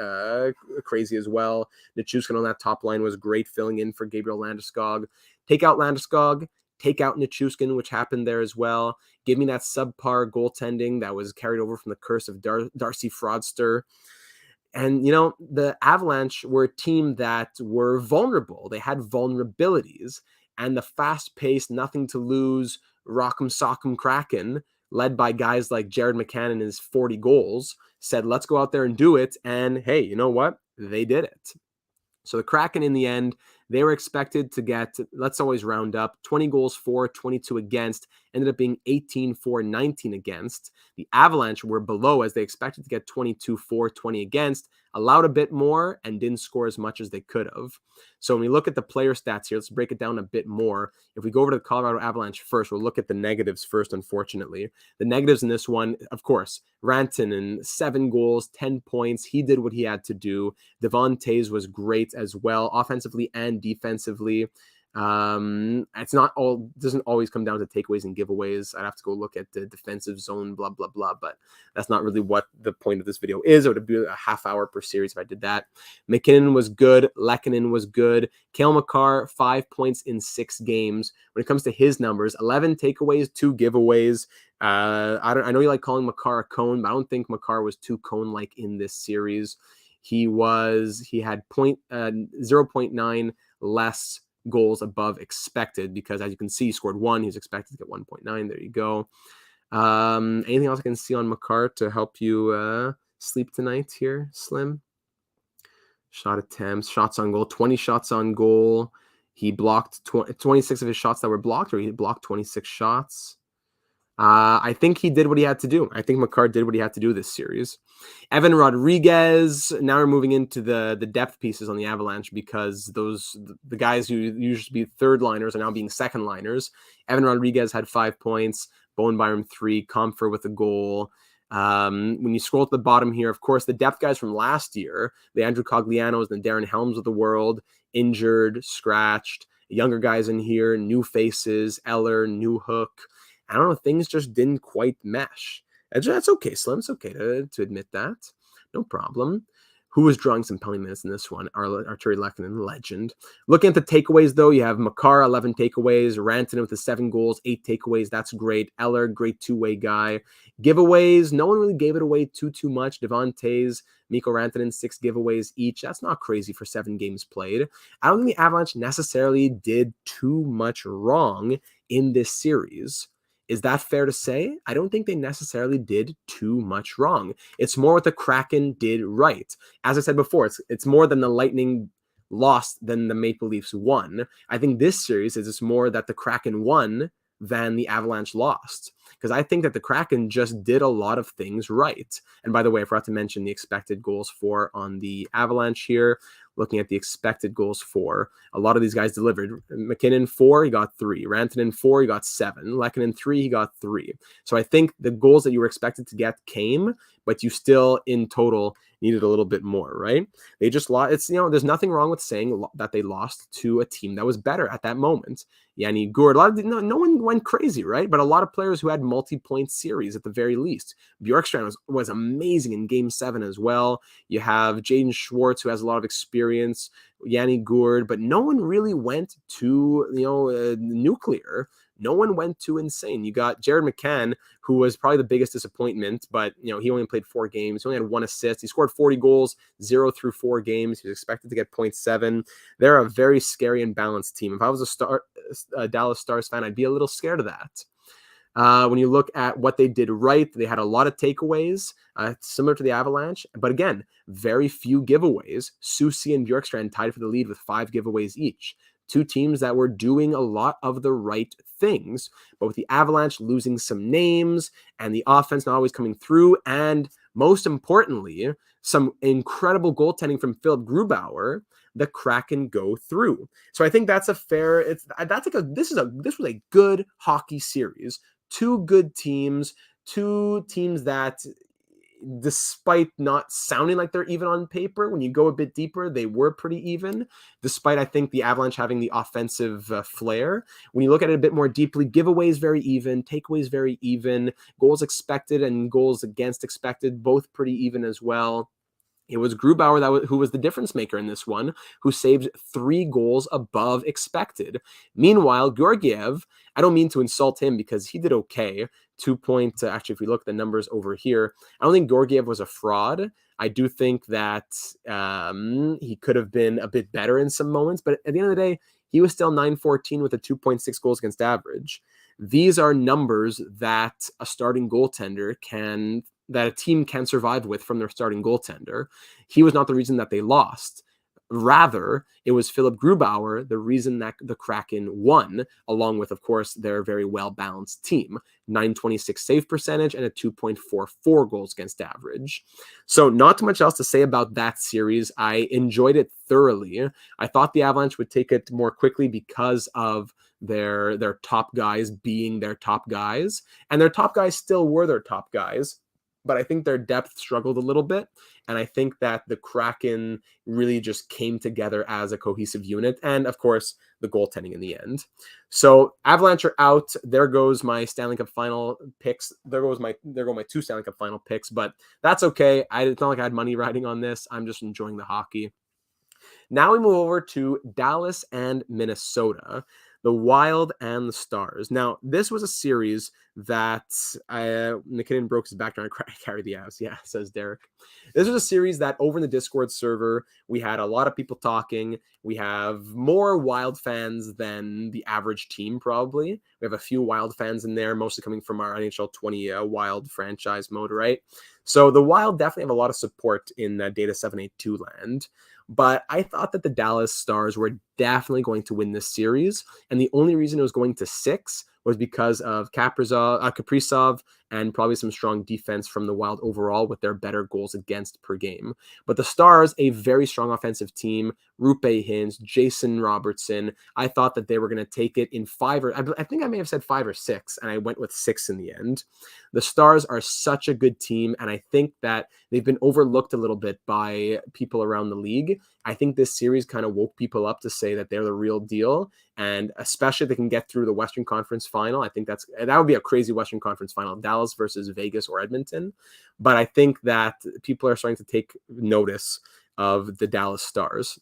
crazy as well. Nichushkin on that top line was great, filling in for Gabriel Landeskog. Take out Landeskog, take out Nichushkin, which happened there as well. Give me that subpar goaltending that was carried over from the curse of Darcy Fraudster. And, the Avalanche were a team that were vulnerable. They had vulnerabilities. And the fast-paced, nothing to lose, rock'em sock'em Kraken, led by guys like Jared McCann and his 40 goals, said, let's go out there and do it. And hey, you know what? They did it. So the Kraken, in the end, they were expected to get, let's always round up, 20 goals for, 22 against, ended up being 18 for, 19 against. The Avalanche were below, as they expected to get 22 for, 20 against, allowed a bit more, and didn't score as much as they could have. So when we look at the player stats here, let's break it down a bit more. If we go over to the Colorado Avalanche first, we'll look at the negatives first, unfortunately. The negatives in this one, of course, Rantanen, 7 goals, 10 points. He did what he had to do. Devon Toews was great as well, offensively and defensively. Doesn't always come down to takeaways and giveaways. I'd have to go look at the defensive zone, blah, blah, blah, but that's not really what the point of this video is. It would be a half hour per series if I did that. McKinnon was good. Lehkonen was good. Cale Makar, 5 points in 6 games. When it comes to his numbers, 11 takeaways, 2 giveaways. I know you like calling Makar a cone, but I don't think Makar was too cone-like in this series. He had 0.9 less goals above expected, because as you can see, he scored 1. He's expected to get 1.9. There you go. Anything else I can see on Makar to help you sleep tonight here, Slim? Shot attempts, shots on goal, 20 shots on goal. He blocked 26 of his shots that were blocked, or he blocked 26 shots. I think he did what he had to do. I think Makar did what he had to do this series. Evan Rodriguez, now we're moving into the depth pieces on the Avalanche, because the guys who used to be third liners are now being second liners. Evan Rodriguez had 5 points, Bowen Byram 3, Comfer with a goal. When you scroll to the bottom here, of course, the depth guys from last year, the Andrew Coglianos and the Darren Helms of the world, injured, scratched. Younger guys in here, new faces, Eller, New Hook. I don't know, things just didn't quite mesh. That's okay, Slim. It's okay to admit that. No problem. Who was drawing some penalty minutes in this one? Arturi Lehkonen, legend. Looking at the takeaways, though, you have Makar, 11 takeaways. Rantanen with the 7 goals, 8 takeaways. That's great. Eller, great two-way guy. Giveaways, no one really gave it away too much. Devon Toews, Mikko Rantanen, 6 giveaways each. That's not crazy for 7 games played. I don't think the Avalanche necessarily did too much wrong in this series. Is that fair to say? I don't think they necessarily did too much wrong. It's more what the Kraken did right. As I said before, it's more than the Lightning lost than the Maple Leafs won. I think this series is more that the Kraken won than the Avalanche lost, because I think that the Kraken just did a lot of things right. And by the way, I forgot to mention the expected goals for on the Avalanche here. Looking at the expected goals for, a lot of these guys delivered. McKinnon 4, he got 3. Rantanen 4, he got 7. Lehkonen 3, he got 3. So I think the goals that you were expected to get came, but you still in total needed a little bit more, right? They just lost. There's nothing wrong with saying that they lost to a team that was better at that moment. Yanni Gourde. No one went crazy, right? But a lot of players who had multi-point series at the very least. Bjorkstrand was amazing in Game 7 as well. You have Jaden Schwartz, who has a lot of experience, Yanni Gourde, but no one really went too, nuclear. No one went too insane. You got Jared McCann, who was probably the biggest disappointment, but he only played 4 games. He only had 1 assist. He scored 40 goals, 0 through 4 games. He was expected to get 0.7. They're a very scary and balanced team. If I was a Dallas Stars fan, I'd be a little scared of that. When you look at what they did right, they had a lot of takeaways, similar to the Avalanche. But again, very few giveaways. Soucy and Bjorkstrand tied for the lead with 5 giveaways each. 2 teams that were doing a lot of the right things, but with the Avalanche losing some names and the offense not always coming through, and most importantly, some incredible goaltending from Philip Grubauer, the Kraken go through. So I think that's a fair. This was a good hockey series. 2 good teams, 2 teams that, despite not sounding like they're even on paper, when you go a bit deeper, they were pretty even, despite, I think, the Avalanche having the offensive flair. When you look at it a bit more deeply, giveaways very even, takeaways very even, goals expected and goals against expected, both pretty even as well. It was Grubauer who was the difference maker in this one, who saved 3 goals above expected. Meanwhile, Georgiev, I don't mean to insult him because he did okay. 2 point, actually, if we look at the numbers over here, I don't think Georgiev was a fraud. I do think that he could have been a bit better in some moments, but at the end of the day, he was still 914 with a 2.6 goals against average. These are numbers that a starting goaltender that a team can survive with from their starting goaltender. He was not the reason that they lost. Rather, it was Philip Grubauer, the reason that the Kraken won, along with, of course, their very well-balanced team. 926 save percentage and a 2.44 goals against average. So not too much else to say about that series. I enjoyed it thoroughly. I thought the Avalanche would take it more quickly because of their top guys being their top guys. And their top guys still were their top guys. But I think their depth struggled a little bit. And I think that the Kraken really just came together as a cohesive unit. And of course, the goaltending in the end. So Avalanche are out. There goes my Stanley Cup final picks. There go my 2 Stanley Cup final picks, but that's okay. It's not like I had money riding on this. I'm just enjoying the hockey. Now we move over to Dallas and Minnesota, the Wild and the Stars. Now, this was a series that McKinnon broke his back trying to carry the Avs. Yeah, says Derek. This was a series that over in the Discord server, we had a lot of people talking. We have more Wild fans than the average team, probably. We have a few Wild fans in there, mostly coming from our NHL 20 Wild franchise mode, right? So the Wild definitely have a lot of support in Data 782 land. But I thought that the Dallas Stars were definitely going to win this series. And the only reason it was going to 6 was because of Kaprizov and probably some strong defense from the Wild overall with their better goals against per game. But the Stars, a very strong offensive team, Rupe Hintz, Jason Robertson, I thought that they were going to take it in 5 or I think I may have said 5 or 6, and I went with 6 in the end. The Stars are such a good team, and I think that they've been overlooked a little bit by people around the league. I think this series kind of woke people up to say that they're the real deal, and especially if they can get through the Western Conference final. I think that would be a crazy Western Conference final, Dallas versus Vegas or Edmonton. But I think that people are starting to take notice of the Dallas Stars.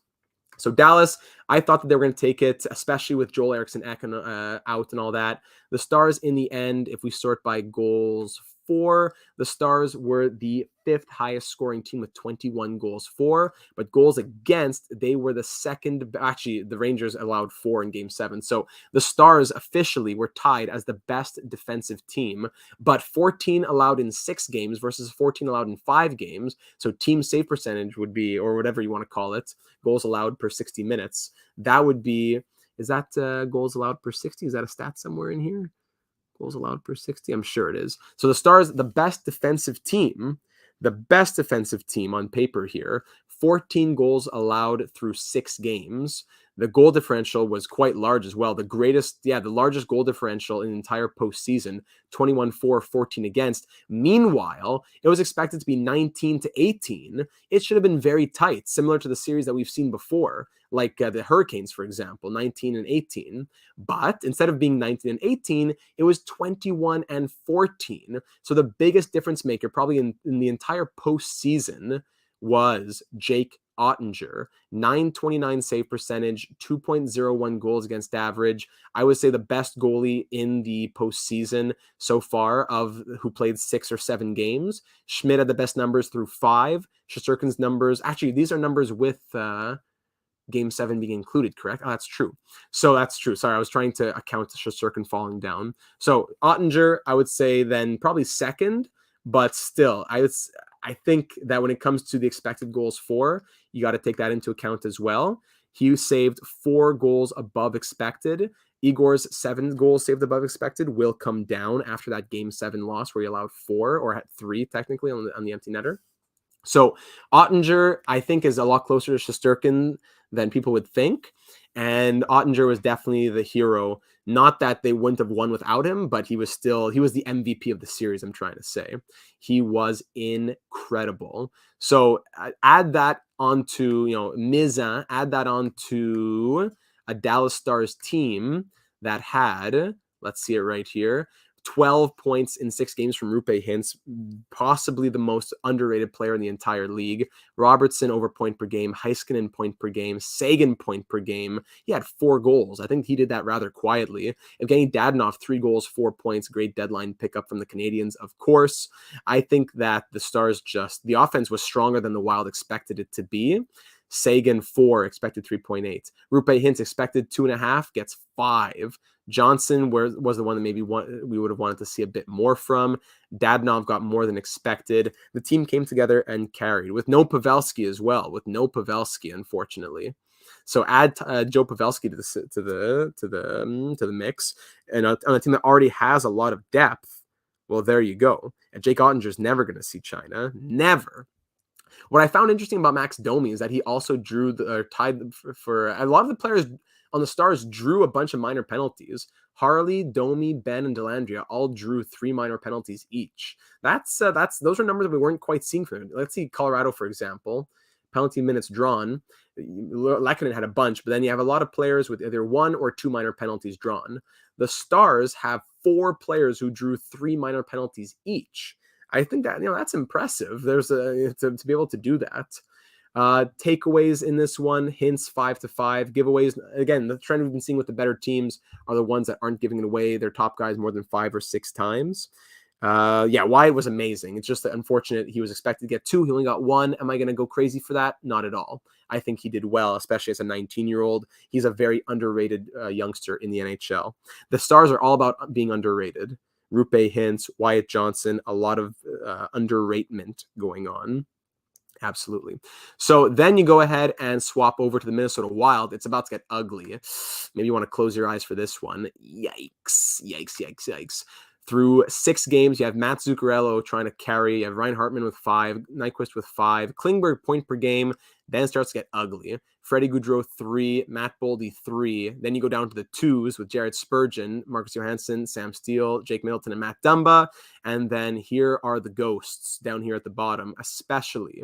So Dallas, I thought that they were going to take it, especially with Joel Eriksson out and all that. The Stars, in the end, if we sort by goals for, the Stars were the 5th highest scoring team with 21 goals for, but goals against, they were the second. Actually, the Rangers allowed 4 in Game 7. So the Stars officially were tied as the best defensive team, but 14 allowed in 6 games versus 14 allowed in 5 games. So team save percentage would be, or whatever you want to call it, goals allowed per 60 minutes. That would be, is that goals allowed per 60? Is that a stat somewhere in here? Goals allowed per 60? I'm sure it is. So the Stars, the best defensive team on paper here, 14 goals allowed through 6 games. The goal differential was quite large as well. The largest goal differential in the entire postseason, 21-4, 14 against. Meanwhile, it was expected to be 19-18. It should have been very tight, similar to the series that we've seen before, like the Hurricanes, for example, 19-18. But instead of being 19-18, it was 21-14. So the biggest difference maker probably in the entire postseason was Jake Ottinger, 929 save percentage, 2.01 goals against average. I would say the best goalie in the postseason so far of who played 6 or 7 games. Schmidt had the best numbers through 5. Shesterkin's numbers, actually, these are numbers with Game 7 being included, correct? Oh, that's true. So that's true. Sorry, I was trying to account for Shesterkin falling down. So Ottinger, I would say then probably second, but still, I think that when it comes to the expected goals for, you got to take that into account as well. He saved 4 goals above expected. Igor's 7 goals saved above expected will come down after that Game 7 loss where he allowed 4 or had 3 technically on the empty netter. So Ottinger, I think, is a lot closer to Shesterkin than people would think. And Ottinger was definitely the hero. Not that they wouldn't have won without him, but he was the MVP of the series, I'm trying to say. He was incredible. So add that onto, Mizan, add that onto a Dallas Stars team that had, let's see it right here, 12 points in 6 games from Roope Hintz, possibly the most underrated player in the entire league. Robertson over point per game, Heiskanen point per game, Sagan point per game. He had 4 goals. I think he did that rather quietly. Evgeny Dadonov, 3 goals, 4 points. Great deadline pickup from the Canadiens, of course. I think that the Stars the offense was stronger than the Wild expected it to be. Sagan 4, expected 3.8. Roope Hintz expected 2.5, gets 5. Johnson was the one that maybe we would have wanted to see a bit more from. Dadonov got more than expected. The team came together and carried with no Pavelski as well. With no Pavelski, unfortunately. So add Joe Pavelski to the mix, and on a team that already has a lot of depth. Well, there you go. And Jake Ottinger's never going to see China. Never. What I found interesting about Max Domi is that he also tied for a lot of the players on the Stars drew a bunch of minor penalties. Harley, Domi, Ben, and Dellandrea all drew 3 minor penalties each. Those are numbers that we weren't quite seeing from them. Let's see Colorado, for example. Penalty minutes drawn. Lehkonen had a bunch, but then you have a lot of players with either 1 or 2 minor penalties drawn. The Stars have 4 players who drew 3 minor penalties each. I think that, that's impressive. To be able to do that. Takeaways in this one, Hintz 5-5. Giveaways, again, the trend we've been seeing with the better teams are the ones that aren't giving it away, their top guys more than 5 or 6 times. Wyatt was amazing. It's just unfortunate he was expected to get 2. He only got 1. Am I going to go crazy for that? Not at all. I think he did well, especially as a 19-year-old. He's a very underrated youngster in the NHL. The Stars are all about being underrated. Roope Hintz, Wyatt Johnson, a lot of underratement going on. Absolutely. So then you go ahead and swap over to the Minnesota Wild. It's about to get ugly. Maybe you want to close your eyes for this one. Yikes. Through 6 games, you have Matt Zuccarello trying to carry. You have Ryan Hartman with 5, Nyquist with 5, Klingberg point per game. Then it starts to get ugly. Freddie Gaudreau 3, Matt Boldy 3. Then you go down to the 2s with Jared Spurgeon, Marcus Johansson, Sam Steele, Jake Middleton, and Matt Dumba. And then here are the ghosts down here at the bottom, especially.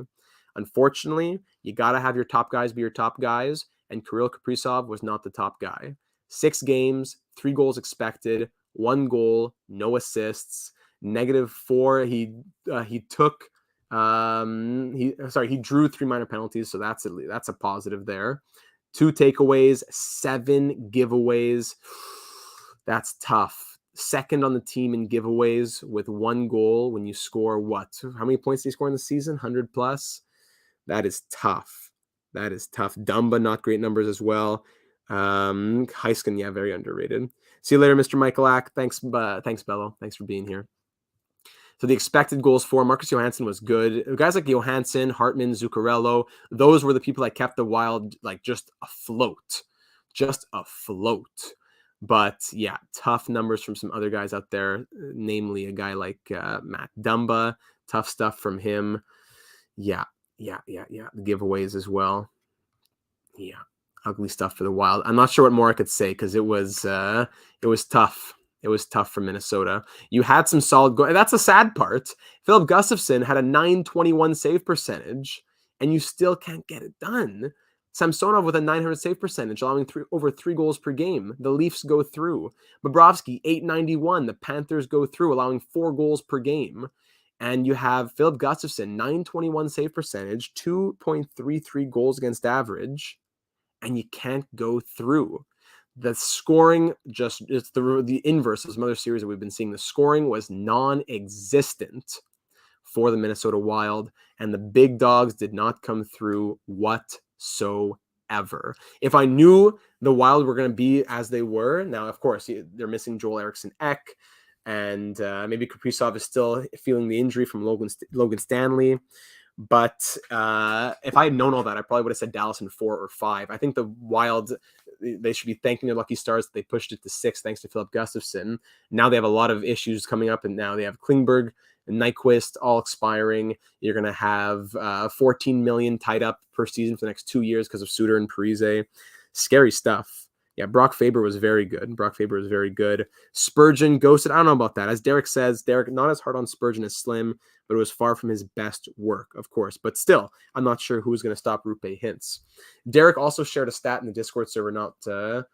Unfortunately, you got to have your top guys be your top guys, and Kirill Kaprizov was not the top guy. 6 games, 3 goals expected, 1 goal, no assists, -4. He drew 3 minor penalties, so that's a positive there. 2 takeaways, 7 giveaways. That's tough. Second on the team in giveaways with 1 goal when you score what? How many points did he score in the season? 100 plus. That is tough. Dumba, not great numbers as well. Heiskanen, very underrated. See you later, Mr. Michael Lack. Thanks, Bello. Thanks for being here. So the expected goals for Marcus Johansson was good. Guys like Johansson, Hartman, Zuccarello, those were the people that kept the Wild just afloat. But yeah, tough numbers from some other guys out there, namely a guy like Matt Dumba. Tough stuff from him. Yeah. Yeah. The giveaways as well. Yeah. Ugly stuff for the Wild. I'm not sure what more I could say because it was tough. It was tough for Minnesota. You had some solid goals. That's the sad part. Philip Gustafsson had a .921 save percentage, and you still can't get it done. Samsonov with a .900 save percentage, allowing over 3 goals per game. The Leafs go through. Bobrovsky, .891. The Panthers go through, allowing 4 goals per game. And you have Philip Gustafsson, .921 save percentage, 2.33 goals against average, and you can't go through. The scoring it's the inverse of some other series that we've been seeing. The scoring was non-existent for the Minnesota Wild, and the big dogs did not come through whatsoever. If I knew the Wild were going to be as they were, now of course they're missing Joel Eriksson-Ek, and maybe Kaprizov is still feeling the injury from Logan Stanley. But if I had known all that, I probably would have said Dallas in 4 or 5. I think the Wild, they should be thanking their lucky stars that they pushed it to 6 thanks to Philip Gustafsson. Now they have a lot of issues coming up, and now they have Klingberg and Nyquist all expiring. You're going to have $14 million tied up per season for the next 2 years because of Suter and Parise. Scary stuff. Yeah, Brock Faber was very good. Spurgeon ghosted. I don't know about that. As Derek says, not as hard on Spurgeon as Slim, but it was far from his best work, of course. But still, I'm not sure who's going to stop Rupe Hintz. Derek also shared a stat in the Discord server not too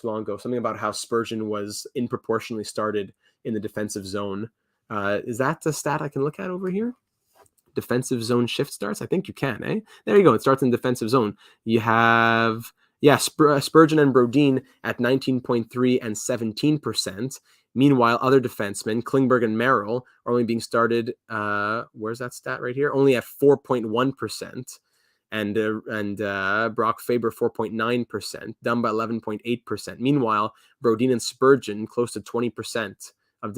long ago, something about how Spurgeon was disproportionately started in the defensive zone. Is that the stat I can look at over here? Defensive zone shift starts? I think you can, eh? There you go. It starts in defensive zone. You have... Spurgeon and Brodin at 19.3% and 17%. Meanwhile, other defensemen, Klingberg and Merrill, are only being started, where's that stat right here? Only at 4.1%. And Brock Faber, 4.9%. Dumba, 11.8%. Meanwhile, Brodin and Spurgeon, close to 20% of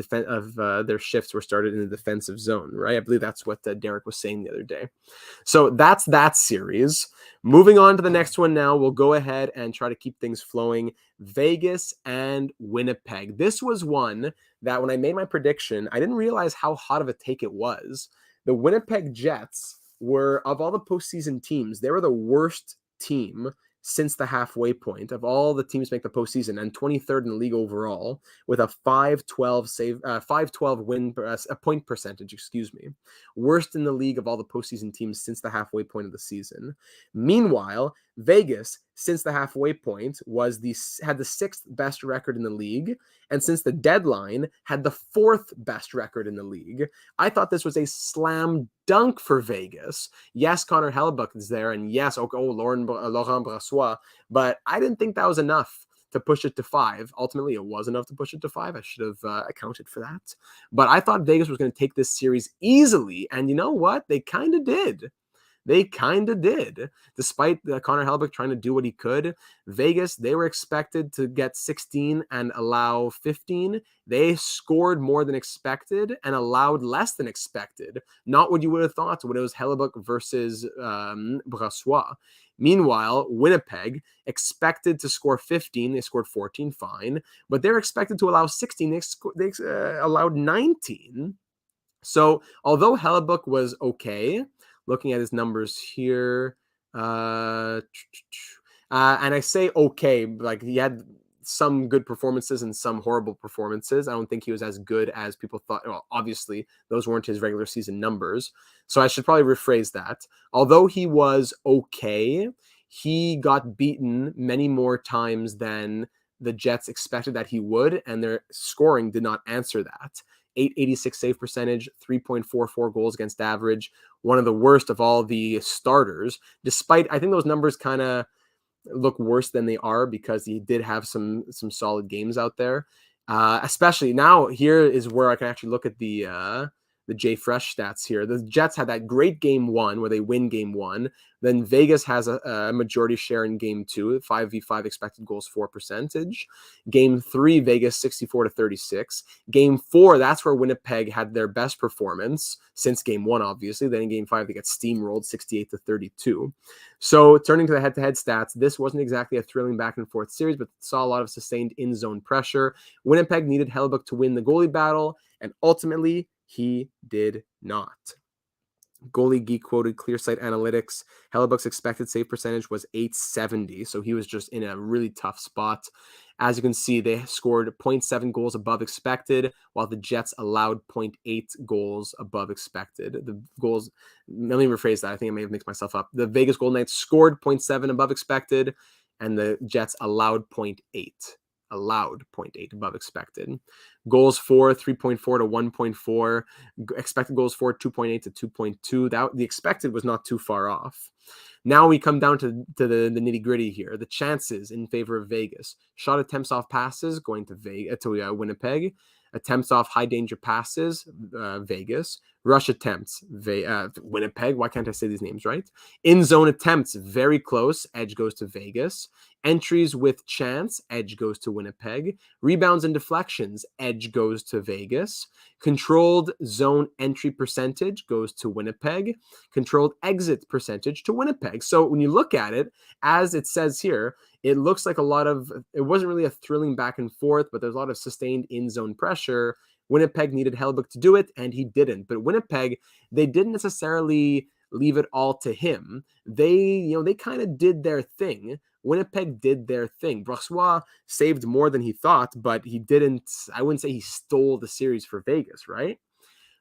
their shifts were started in the defensive zone, right? I believe that's what Derek was saying the other day. So that's that series. Moving on to the next one now, we'll go ahead and try to keep things flowing. Vegas and Winnipeg. This was one that when I made my prediction, I didn't realize how hot of a take it was. The Winnipeg Jets were, of all the postseason teams, they were the worst team since the halfway point of all the teams make the postseason, and 23rd in the league overall, with a 512 win point percentage, worst in the league of all the postseason teams since the halfway point of the season. Meanwhile, Vegas, since the halfway point, had the 6th best record in the league, and since the deadline, had the 4th best record in the league. I thought this was a slam dunk for Vegas. Yes, Connor Hellebuyck is there, and yes, Laurent Brossoit, but I didn't think that was enough to push it to 5. Ultimately, it was enough to push it to 5. I should have accounted for that. But I thought Vegas was going to take this series easily, and you know what? They kind of did. Despite Connor Hellebuyck trying to do what he could. Vegas, they were expected to get 16 and allow 15. They scored more than expected and allowed less than expected. Not what you would have thought when it was Hellebuyck versus Brossoit. Meanwhile, Winnipeg expected to score 15. They scored 14, fine. But they're expected to allow 16. They allowed 19. So although Hellebuyck was okay, looking at his numbers here, and I say okay, like he had some good performances and some horrible performances. I don't think he was as good as people thought. Well, obviously, those weren't his regular season numbers. So I should probably rephrase that. Although he was okay, he got beaten many more times than the Jets expected that he would, and their scoring did not answer that. 886 save percentage, 3.44 goals against average, one of the worst of all the starters, despite I think those numbers kind of look worse than they are because he did have some solid games out there. Especially now, here is where I can actually look at the Jay Fresh stats here. The Jets had that great game 1 where they win game 1. Then Vegas has a majority share in game 2, 5v5 expected goals for percentage. Game 3, Vegas 64-36. Game 4, that's where Winnipeg had their best performance since game 1, obviously. Then in game 5, they got steamrolled 68-32. So turning to the head-to-head stats, this wasn't exactly a thrilling back and forth series, but saw a lot of sustained in-zone pressure. Winnipeg needed Hellebuyck to win the goalie battle, and ultimately he did not. Goalie Geek quoted ClearSight Analytics. Hellebuck's expected save percentage was .870, so he was just in a really tough spot. As you can see, they scored 0.7 goals above expected, while the Jets allowed 0.8 goals above expected. The goals, let me rephrase that. I think I may have mixed myself up. The Vegas Golden Knights scored 0.7 above expected, and the Jets allowed 0.8. Allowed 0.8 above expected. Goals for 3.4 to 1.4. Expected goals for 2.8 to 2.2. That the expected was not too far off. Now we come down to the nitty gritty here. The chances in favor of Vegas. Shot attempts off passes going to Winnipeg. Attempts off high danger passes, Vegas. Rush attempts, Winnipeg. Why can't I say these names right? In zone attempts, very close. Edge goes to Vegas. Entries with chance, edge goes to Winnipeg. Rebounds and deflections, edge goes to Vegas. Controlled zone entry percentage goes to Winnipeg. Controlled exit percentage to Winnipeg. So when you look at it, as it says here, it looks like it wasn't really a thrilling back and forth, but there's a lot of sustained in-zone pressure. Winnipeg needed Hellebuyck to do it, and he didn't. But Winnipeg, they didn't necessarily leave it all to him. They kind of did their thing. Winnipeg did their thing. Brossoit saved more than he thought, but he didn't. I wouldn't say he stole the series for Vegas, right?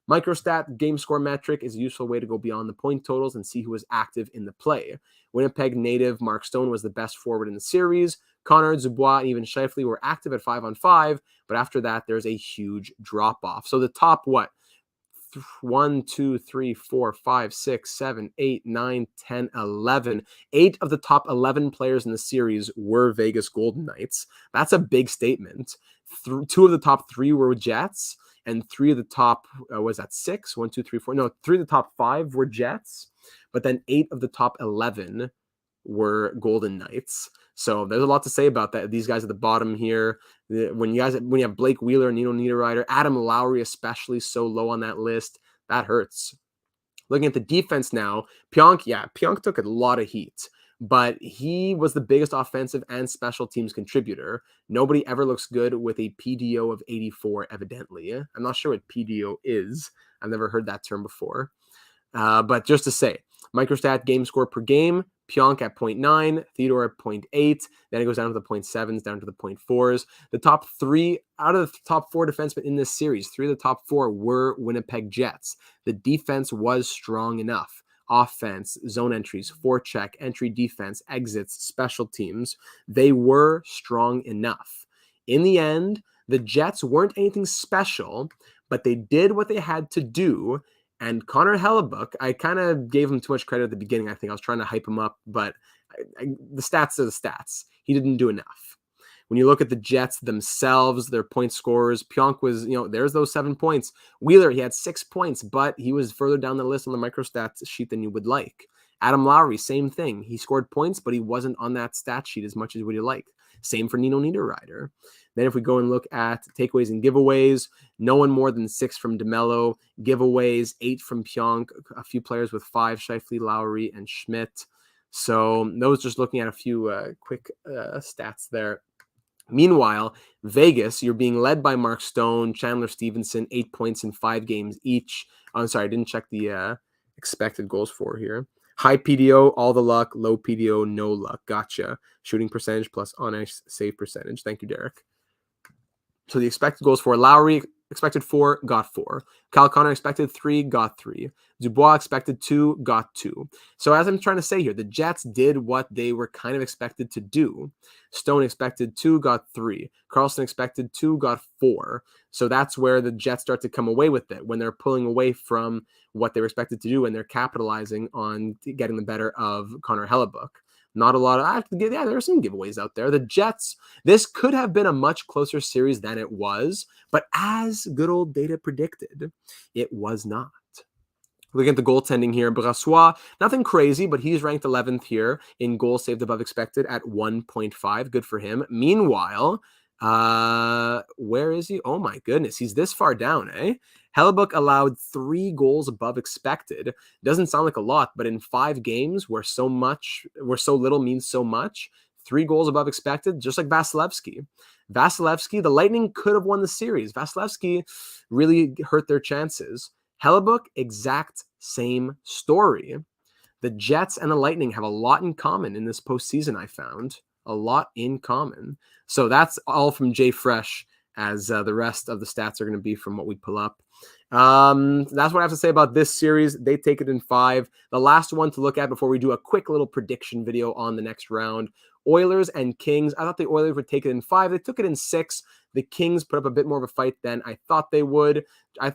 Microstat game score metric is a useful way to go beyond the point totals and see who was active in the play. Winnipeg native Mark Stone was the best forward in the series. Connor, Dubois, and even Scheifele were active at 5-on-5, but after that, there's a huge drop-off. So the top, 1, 2, 3, 4, 5, 6, 7, 8, 9, 10, 11. 8 of the top 11 players in the series were Vegas Golden Knights. That's a big statement. 2 of the top 3 were Jets, and 3 of the top, was that 6? 1, 2, 3, 4. No, 3 of the top 5 were Jets, but then 8 of the top 11 were Golden Knights. So there's a lot to say about that. These guys at the bottom here, when you have Blake Wheeler, Nino Niederreiter, Adam Lowry especially so low on that list, that hurts. Looking at the defense now, Pionk took a lot of heat, but he was the biggest offensive and special teams contributor. Nobody ever looks good with a PDO of 84, evidently. I'm not sure what PDO is. I've never heard that term before. But just to say, Microstat game score per game, Pionk at 0.9, Theodore at 0.8, then it goes down to the 0.7s, down to the 0.4s. The top 3 out of the top 4 defensemen in this series, 3 of the top 4 were Winnipeg Jets. The defense was strong enough. Offense, zone entries, forecheck, entry defense, exits, special teams, they were strong enough. In the end, the Jets weren't anything special, but they did what they had to do. And Connor Hellebuyck, I kind of gave him too much credit at the beginning. I think I was trying to hype him up, but the stats are the stats. He didn't do enough. When you look at the Jets themselves, their point scorers, Pionk was, there's those 7 points. Wheeler, he had 6 points, but he was further down the list on the microstats sheet than you would like. Adam Lowry, same thing. He scored points, but he wasn't on that stat sheet as much as would you like. Same for Nino Niederreiter. Then if we go and look at takeaways and giveaways, no one more than 6 from DeMello. Giveaways, 8 from Pionk. A few players with 5, Scheifele, Lowry, and Schmidt. So those just looking at a few quick stats there. Meanwhile, Vegas, you're being led by Mark Stone, Chandler Stevenson, 8 points in 5 games each. I'm sorry, I didn't check the expected goals for here. High PDO, all the luck. Low PDO, no luck. Gotcha. Shooting percentage plus on-ice save percentage. Thank you, Derek. So the expected goals for Lowry, expected 4, got 4. Kyle Connor expected 3, got 3. Dubois expected 2, got 2. So as I'm trying to say here, the Jets did what they were kind of expected to do. Stone expected 2, got 3. Carlson expected 2, got 4. So that's where the Jets start to come away with it, when they're pulling away from what they were expected to do and they're capitalizing on getting the better of Connor Hellebuyck. Not a lot of, there are some giveaways out there. The Jets, this could have been a much closer series than it was, but as good old data predicted, it was not. Looking at the goaltending here, Brossoit, nothing crazy, but he's ranked 11th here in goals saved above expected at 1.5. Good for him. Meanwhile, where is he? Oh my goodness, he's this far down, eh? Hellebuyck allowed 3 goals above expected. Doesn't sound like a lot, but in 5 games where so little means so much, 3 goals above expected, just like Vasilevsky. Vasilevsky, the Lightning could have won the series. Vasilevsky really hurt their chances. Hellebuyck, exact same story. The Jets and the Lightning have a lot in common in this postseason, I found. A lot in common. So that's all from Jay Fresh, as the rest of the stats are going to be from what we pull up. That's what I have to say about this series. They take it in 5. The last one to look at before we do a quick little prediction video on the next round. Oilers and Kings. I thought the Oilers would take it in 5. They took it in 6. The Kings put up a bit more of a fight than I thought they would. I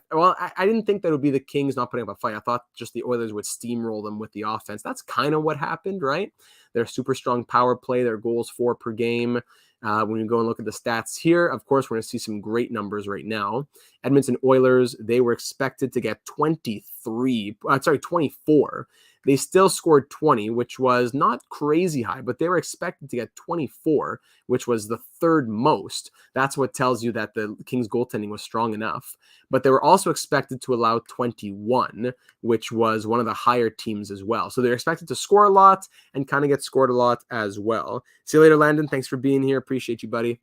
didn't think that it would be the Kings not putting up a fight. I thought just the Oilers would steamroll them with the offense. That's kind of what happened, right? Their super strong power play, their goals for per game. When you go and look at the stats here, of course, we're going to see some great numbers right now. Edmonton Oilers, they were expected to get 24. They still scored 20, which was not crazy high, but they were expected to get 24, which was the third most. That's what tells you that the Kings goaltending was strong enough. But they were also expected to allow 21, which was one of the higher teams as well. So they're expected to score a lot and kind of get scored a lot as well. See you later, Landon. Thanks for being here. Appreciate you, buddy.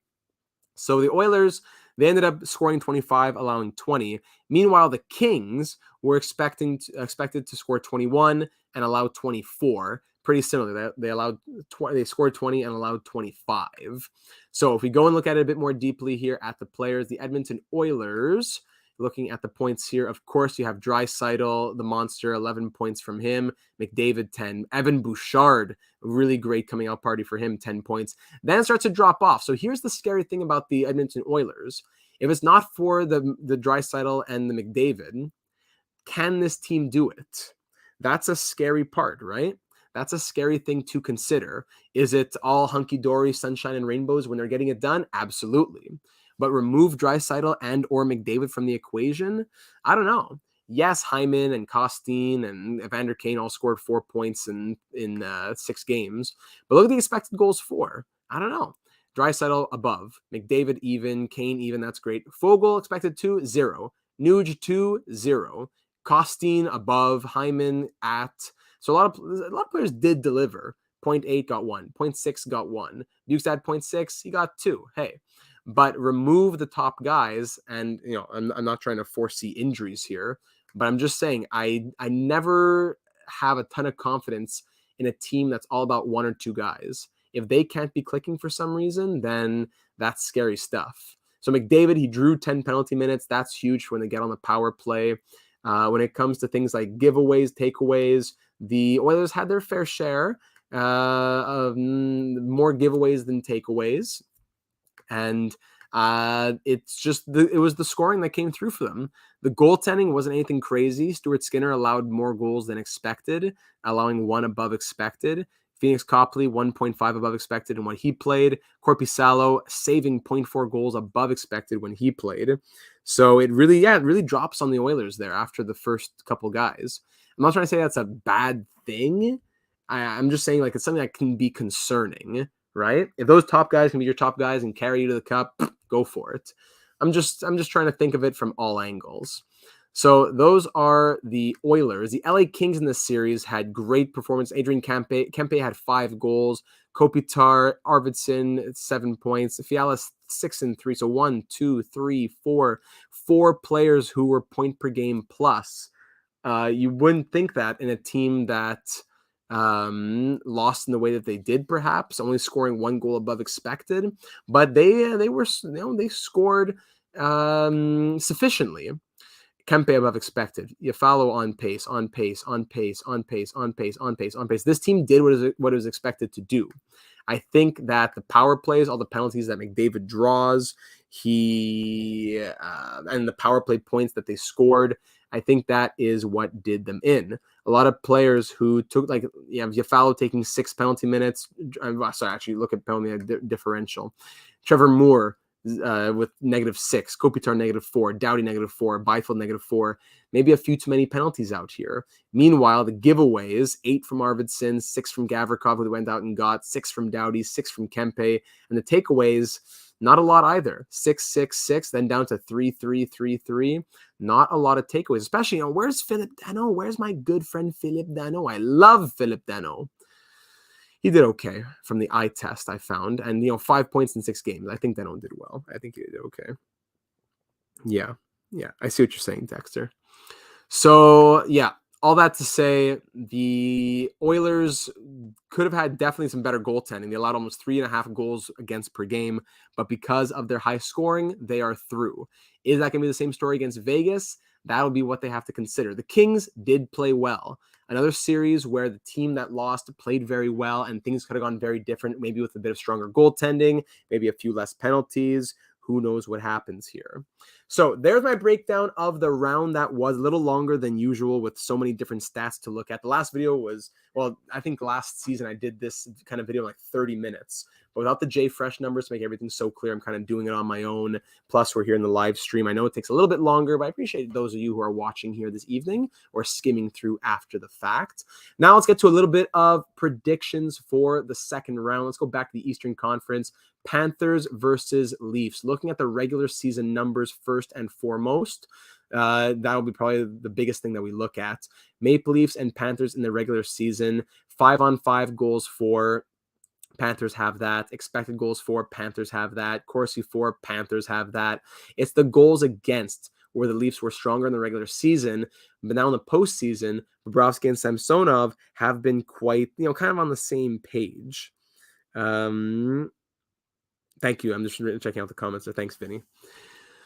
So the Oilers, they ended up scoring 25, allowing 20. Meanwhile, the Kings were expected to score 21 and allow 24. Pretty similar. They scored 20 and allowed 25. So if we go and look at it a bit more deeply here at the players, the Edmonton Oilers, looking at the points here, of course, you have Draisaitl, the monster, 11 points from him. McDavid, 10. Evan Bouchard, really great coming out party for him, 10 points. Then it starts to drop off. So here's the scary thing about the Edmonton Oilers. If it's not for the Draisaitl and the McDavid, can this team do it? That's a scary part, right? That's a scary thing to consider. Is it all hunky-dory, sunshine and rainbows when they're getting it done? Absolutely. But remove Draisaitl and or McDavid from the equation? I don't know. Yes, Hyman and Costin and Evander Kane all scored 4 points in 6 games. But look at the expected goals for. I don't know. Draisaitl above. McDavid even. Kane even. That's great. Fogle expected 2, 0. Nuge 2, 0. Costin above. Hyman at. So a lot of players did deliver. 0.8 got 1. 0.6 got 1. Dukes had 0.6. He got 2. Hey. But remove the top guys, and I'm not trying to foresee injuries here, but I'm just saying I never have a ton of confidence in a team that's all about 1 or 2 guys. If they can't be clicking for some reason, then that's scary stuff. So McDavid, he drew 10 penalty minutes. That's huge when they get on the power play. When it comes to things like giveaways, takeaways, the Oilers had their fair share of more giveaways than takeaways. And it was the scoring that came through for them. The goaltending wasn't anything crazy. Stuart Skinner allowed more goals than expected, allowing 1 above expected. Phoenix Copley, 1.5 above expected in what he played. Korpisalo saving 0.4 goals above expected when he played. So it really drops on the Oilers there after the first couple guys. I'm not trying to say that's a bad thing. I'm just saying it's something that can be concerning. Right? If those top guys can be your top guys and carry you to the cup, go for it. I'm just trying to think of it from all angles. So those are the Oilers. The LA Kings in this series had great performance. Adrian Kempe had 5 goals. Kopitar, Arvidsson, 7 points. Fiala, 6 and 3. So 1, 2, 3, 4 players who were point per game plus. You wouldn't think that in a team that lost in the way that they did, perhaps only scoring 1 goal above expected, but they scored sufficiently. Kempe above expected. You follow on pace. This team did what it was expected to do. I think that the power plays, all the penalties that McDavid draws, and the power play points that they scored, I think that is what did them in. A lot of players who took, Yafalo taking 6 penalty minutes. Sorry, actually, look at penalty differential. Trevor Moore with -6. Kopitar -4. Doughty -4. Byfield -4. Maybe a few too many penalties out here. Meanwhile, the giveaways, 8 from Arvidsson, 6 from Gavrikov, who went out and got, 6 from Doughty, 6 from Kempe. And the takeaways, not a lot either. 6, 6, 6, then down to 3, 3, 3, 3. Not a lot of takeaways, especially, where's Philip Dano? Where's my good friend Philip Dano? I love Philip Dano. He did okay from the eye test, I found. And, 5 points in 6 games. I think Dano did well. I think he did okay. Yeah. I see what you're saying, Dexter. So, yeah. all that to say, the Oilers could have had definitely some better goaltending. They allowed almost 3.5 goals against per game, but because of their high scoring, they are through. Is that going to be the same story against Vegas? That'll be what they have to consider. The Kings did play well. Another series where the team that lost played very well and things could have gone very different, maybe with a bit of stronger goaltending, maybe a few less penalties. Who knows what happens here? So there's my breakdown of the round that was a little longer than usual with so many different stats to look at. The last video was, well, I think last season I did this kind of video in like 30 minutes. But without the JFresh numbers to make everything so clear, I'm kind of doing it on my own. Plus, we're here in the live stream. I know it takes a little bit longer, but I appreciate those of you who are watching here this evening or skimming through after the fact. Now let's get to a little bit of predictions for the second round. Let's go back to the Eastern Conference. Panthers versus Leafs. Looking at the regular season numbers first and foremost, that'll be probably the biggest thing that we look at. Maple Leafs and Panthers in the regular season, 5-on-5 goals for. Panthers have that. Expected goals for, Panthers have that. Corsi for, Panthers have that. It's the goals against where the Leafs were stronger in the regular season, but now in the postseason, Bobrovsky and Samsonov have been quite, kind of on the same page. Thank you. I'm just checking out the comments. So thanks, Vinny.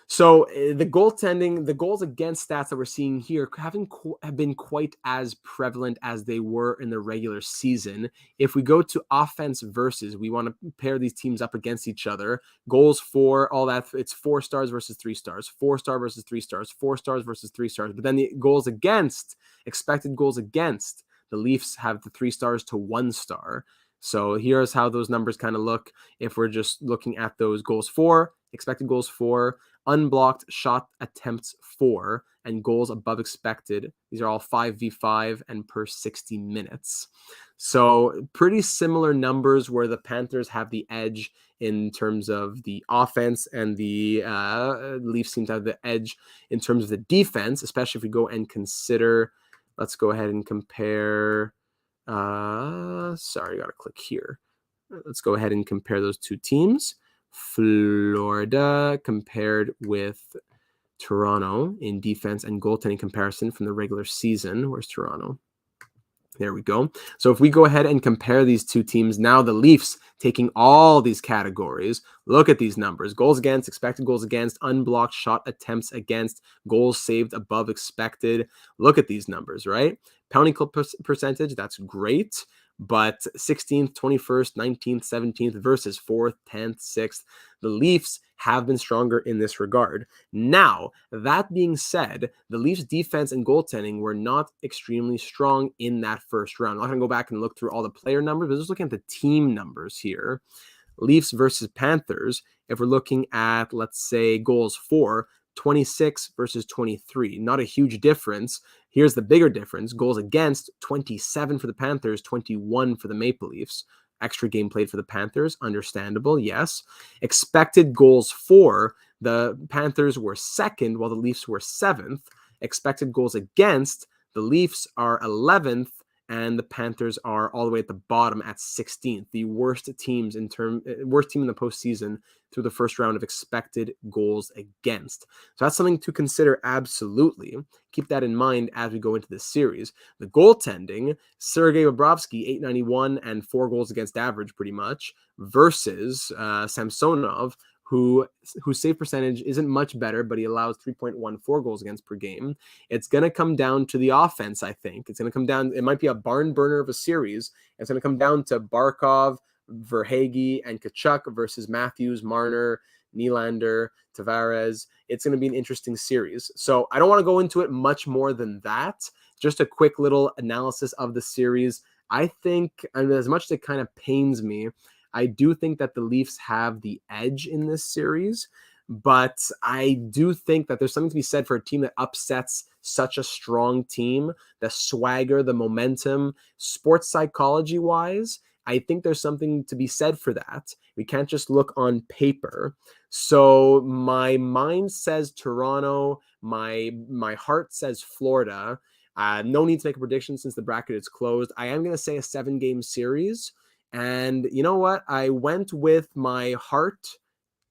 So the goaltending, the goals against stats that we're seeing here have been quite as prevalent as they were in the regular season. If we go to offense versus, we want to pair these teams up against each other. Goals for, all that, it's 4 stars versus 3 stars, 4 star versus 3 stars, 4 stars versus 3 stars. But then the goals against, expected goals against, the Leafs have the 3 stars to 1 star. So here's how those numbers kind of look if we're just looking at those goals for, expected goals for, unblocked shot attempts for, and goals above expected. These are all 5v5 and per 60 minutes. So pretty similar numbers where the Panthers have the edge in terms of the offense and the Leafs seem to have the edge in terms of the defense, especially if we go and consider, let's go ahead and compare. Sorry, I gotta click here. Let's go ahead and compare those two teams. Florida compared with Toronto in defense and goaltending comparison from the regular season. Where's Toronto? There we go. So if we go ahead and compare these two teams, now the Leafs taking all these categories, look at these numbers: goals against, expected goals against, unblocked shot attempts against, goals saved above expected. Look at these numbers, right? Penalty kill percentage, that's great. But 16th, 21st, 19th, 17th versus 4th, 10th, 6th. The Leafs have been stronger in this regard. Now, that being said, the Leafs defense and goaltending were not extremely strong in that first round. I'm not going to go back and look through all the player numbers, but just looking at the team numbers here. Leafs versus Panthers, if we're looking at, let's say, goals for, 26 versus 23. Not a huge difference. Here's the bigger difference. Goals against, 27 for the Panthers, 21 for the Maple Leafs. Extra game played for the Panthers. Understandable, yes. Expected goals for, the Panthers were second while the Leafs were 7th. Expected goals against, the Leafs are 11th and the Panthers are all the way at the bottom at 16th. The worst team in the postseason through the first round of expected goals against. So that's something to consider, absolutely. Keep that in mind as we go into this series. The goaltending, Sergei Bobrovsky, 891 and 4 goals against average pretty much, versus Samsonov, whose save percentage isn't much better, but he allows 3.14 goals against per game. It's going to come down to the offense, I think. It's going to come down, it might be a barn burner of a series. It's going to come down to Barkov, Verhaeghe, and Tkachuk versus Matthews, Marner, Nylander, Tavares. It's going to be an interesting series. So I don't want to go into it much more than that. Just a quick little analysis of the series. I think, and as much as it kind of pains me, I do think that the Leafs have the edge in this series, but I do think that there's something to be said for a team that upsets such a strong team, the swagger, the momentum, sports psychology-wise. I think there's something to be said for that. We can't just look on paper. So my mind says Toronto, my heart says Florida. No need to make a prediction since the bracket is closed. I am going to say a 7-game series. And you know what? I went with my heart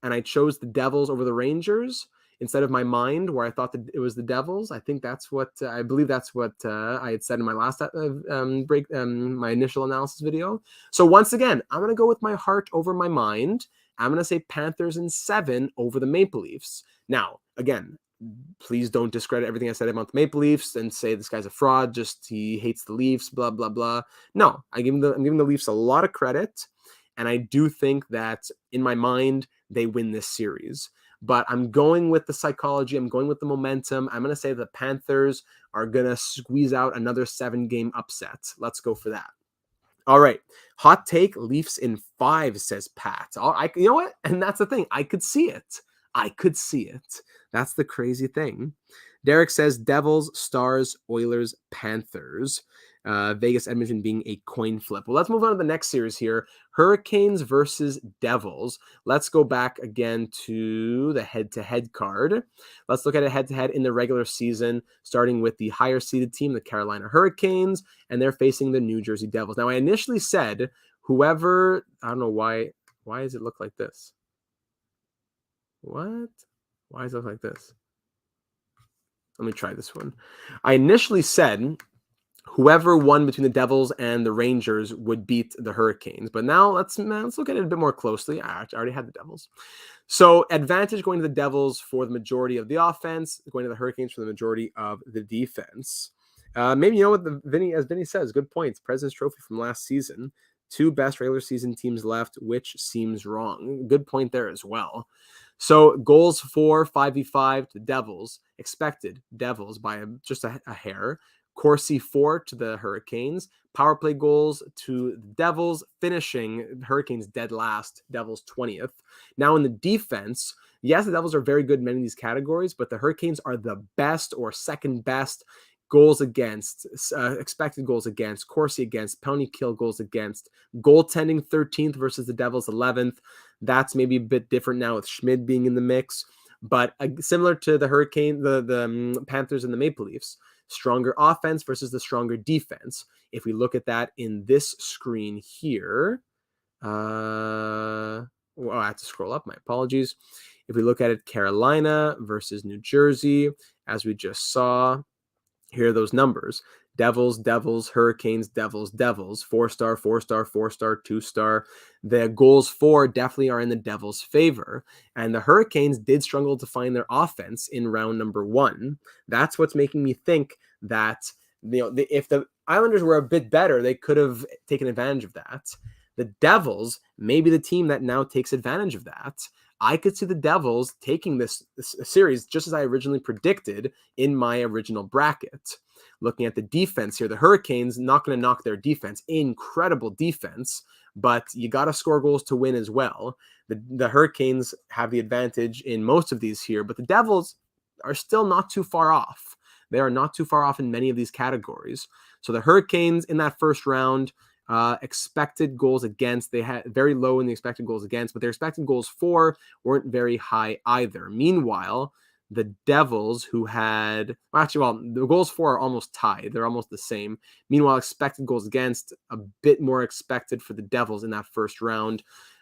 and I chose the Devils over the Rangers. instead of my mind where I thought that it was the Devils. I think that's what I believe that's what I had said in my last my initial analysis video. So once again, I'm going to go with my heart over my mind. I'm going to say Panthers in 7 over the Maple Leafs. Now, again, please don't discredit everything I said about the Maple Leafs and say this guy's a fraud, just he hates the Leafs, blah, blah, blah. No, I'm giving the Leafs a lot of credit, and I do think that in my mind, they win this series. But I'm going with the psychology. I'm going with the momentum. I'm going to say the Panthers are going to squeeze out another 7-game upset. Let's go for that. All right. Hot take, Leafs in 5, says Pat. You know what? And that's the thing. I could see it. That's the crazy thing. Derek says Devils, Stars, Oilers, Panthers. Vegas, Edmonton being a coin flip. Well, let's move on to the next series here. Hurricanes versus Devils. Let's go back again to the head-to-head card. Let's look at it head-to-head in the regular season, starting with the higher-seeded team, the Carolina Hurricanes, and they're facing the New Jersey Devils. Now, I initially said whoever, I don't know why does it look like this? What? Why does it look like this? Let me try this one. I initially said whoever won between the Devils and the Rangers would beat the Hurricanes. But now let's look at it a bit more closely. I already had the Devils. So advantage going to the Devils for the majority of the offense, going to the Hurricanes for the majority of the defense. Maybe you know what as Vinny says, good points. President's Trophy from last season. 2 best regular season teams left, which seems wrong. Good point there as well. So goals for 5v5 to Devils, expected Devils by just a hair. Corsi 4 to the Hurricanes. Power play goals to the Devils, finishing Hurricanes dead last, Devils 20th. Now in the defense, yes, the Devils are very good in many of these categories, but the Hurricanes are the best or second best goals against, expected goals against, Corsi against, penalty kill goals against, goaltending 13th versus the Devils 11th. That's maybe a bit different now with Schmid being in the mix, but similar to the Hurricane, the Panthers and the Maple Leafs. Stronger offense versus the stronger defense. If we look at that in this screen here, I have to scroll up. My apologies. If we look at it, Carolina versus New Jersey, as we just saw, here are those numbers. Devils, Devils, Hurricanes, Devils, Devils, 4-star, 4-star, 4-star, 2-star. The goals for definitely are in the Devils' favor. And the Hurricanes did struggle to find their offense in round number 1. That's what's making me think that if the Islanders were a bit better, they could have taken advantage of that. The Devils may be the team that now takes advantage of that. I could see the Devils taking this series just as I originally predicted in my original bracket. Looking at the defense here, the Hurricanes not going to knock their defense. Incredible defense, but you got to score goals to win as well. The Hurricanes have the advantage in most of these here, but the Devils are still not too far off. They are not too far off in many of these categories. So the Hurricanes in that first round, expected goals against, they had very low in the expected goals against, but their expected goals for weren't very high either. Meanwhile, the Devils, who had, the goals for are almost tied. They're almost the same. Meanwhile, expected goals against, a bit more expected for the Devils in that first round.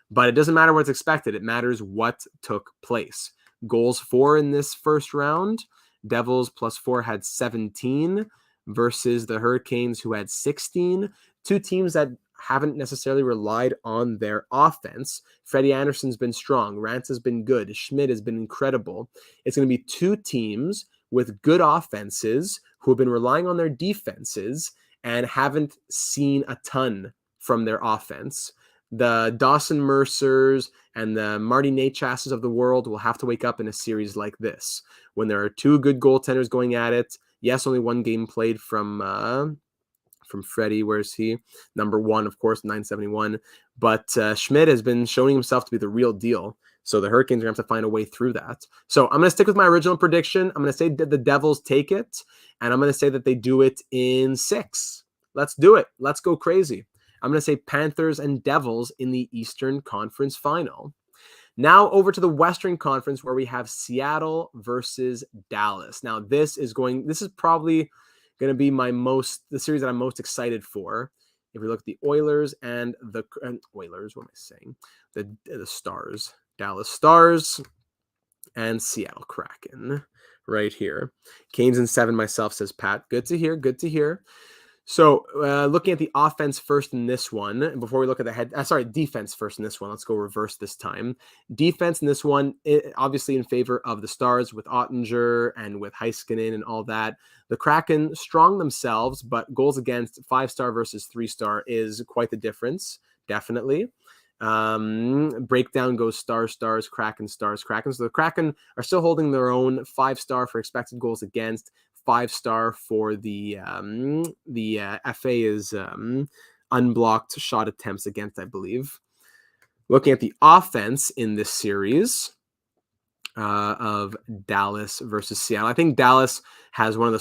But it doesn't matter what's expected. It matters what took place. Goals for in this first round, Devils +4 had 17 versus the Hurricanes, who had 16. 2 teams that haven't necessarily relied on their offense. Freddie Anderson's been strong. Rance has been good. Schmidt has been incredible. It's going to be 2 teams with good offenses who have been relying on their defenses and haven't seen a ton from their offense. The Dawson Mercers and the Marty Nachasses of the world will have to wake up in a series like this when there are 2 good goaltenders going at it. Yes, only 1 game played from Freddie. Where's he? Number 1, of course, 971. But Schmidt has been showing himself to be the real deal. So the Hurricanes are going to have to find a way through that. So I'm going to stick with my original prediction. I'm going to say that the Devils take it, and I'm going to say that they do it in 6. Let's do it. Let's go crazy. I'm going to say Panthers and Devils in the Eastern Conference Final. Now over to the Western Conference, where we have Seattle versus Dallas. Now this is probably going to be the series that I'm most excited for. If we look at the Oilers and the Stars, Dallas Stars, and Seattle Kraken right here. Canes in 7 myself, says Pat. Good to hear. Good to hear. So looking at the offense first in this one, before we look at the defense first in this one. Let's go reverse this time. Defense in this one, obviously in favor of the Stars with Ottinger and with Heiskanen and all that. The Kraken strong themselves, but goals against 5-star versus 3-star is quite the difference, definitely. Breakdown goes Stars, Kraken, Stars, Kraken. So the Kraken are still holding their own. 5-star for expected goals against, 5-star for the FA is unblocked shot attempts against, I believe. Looking at the offense in this series of Dallas versus Seattle, I think Dallas has one of the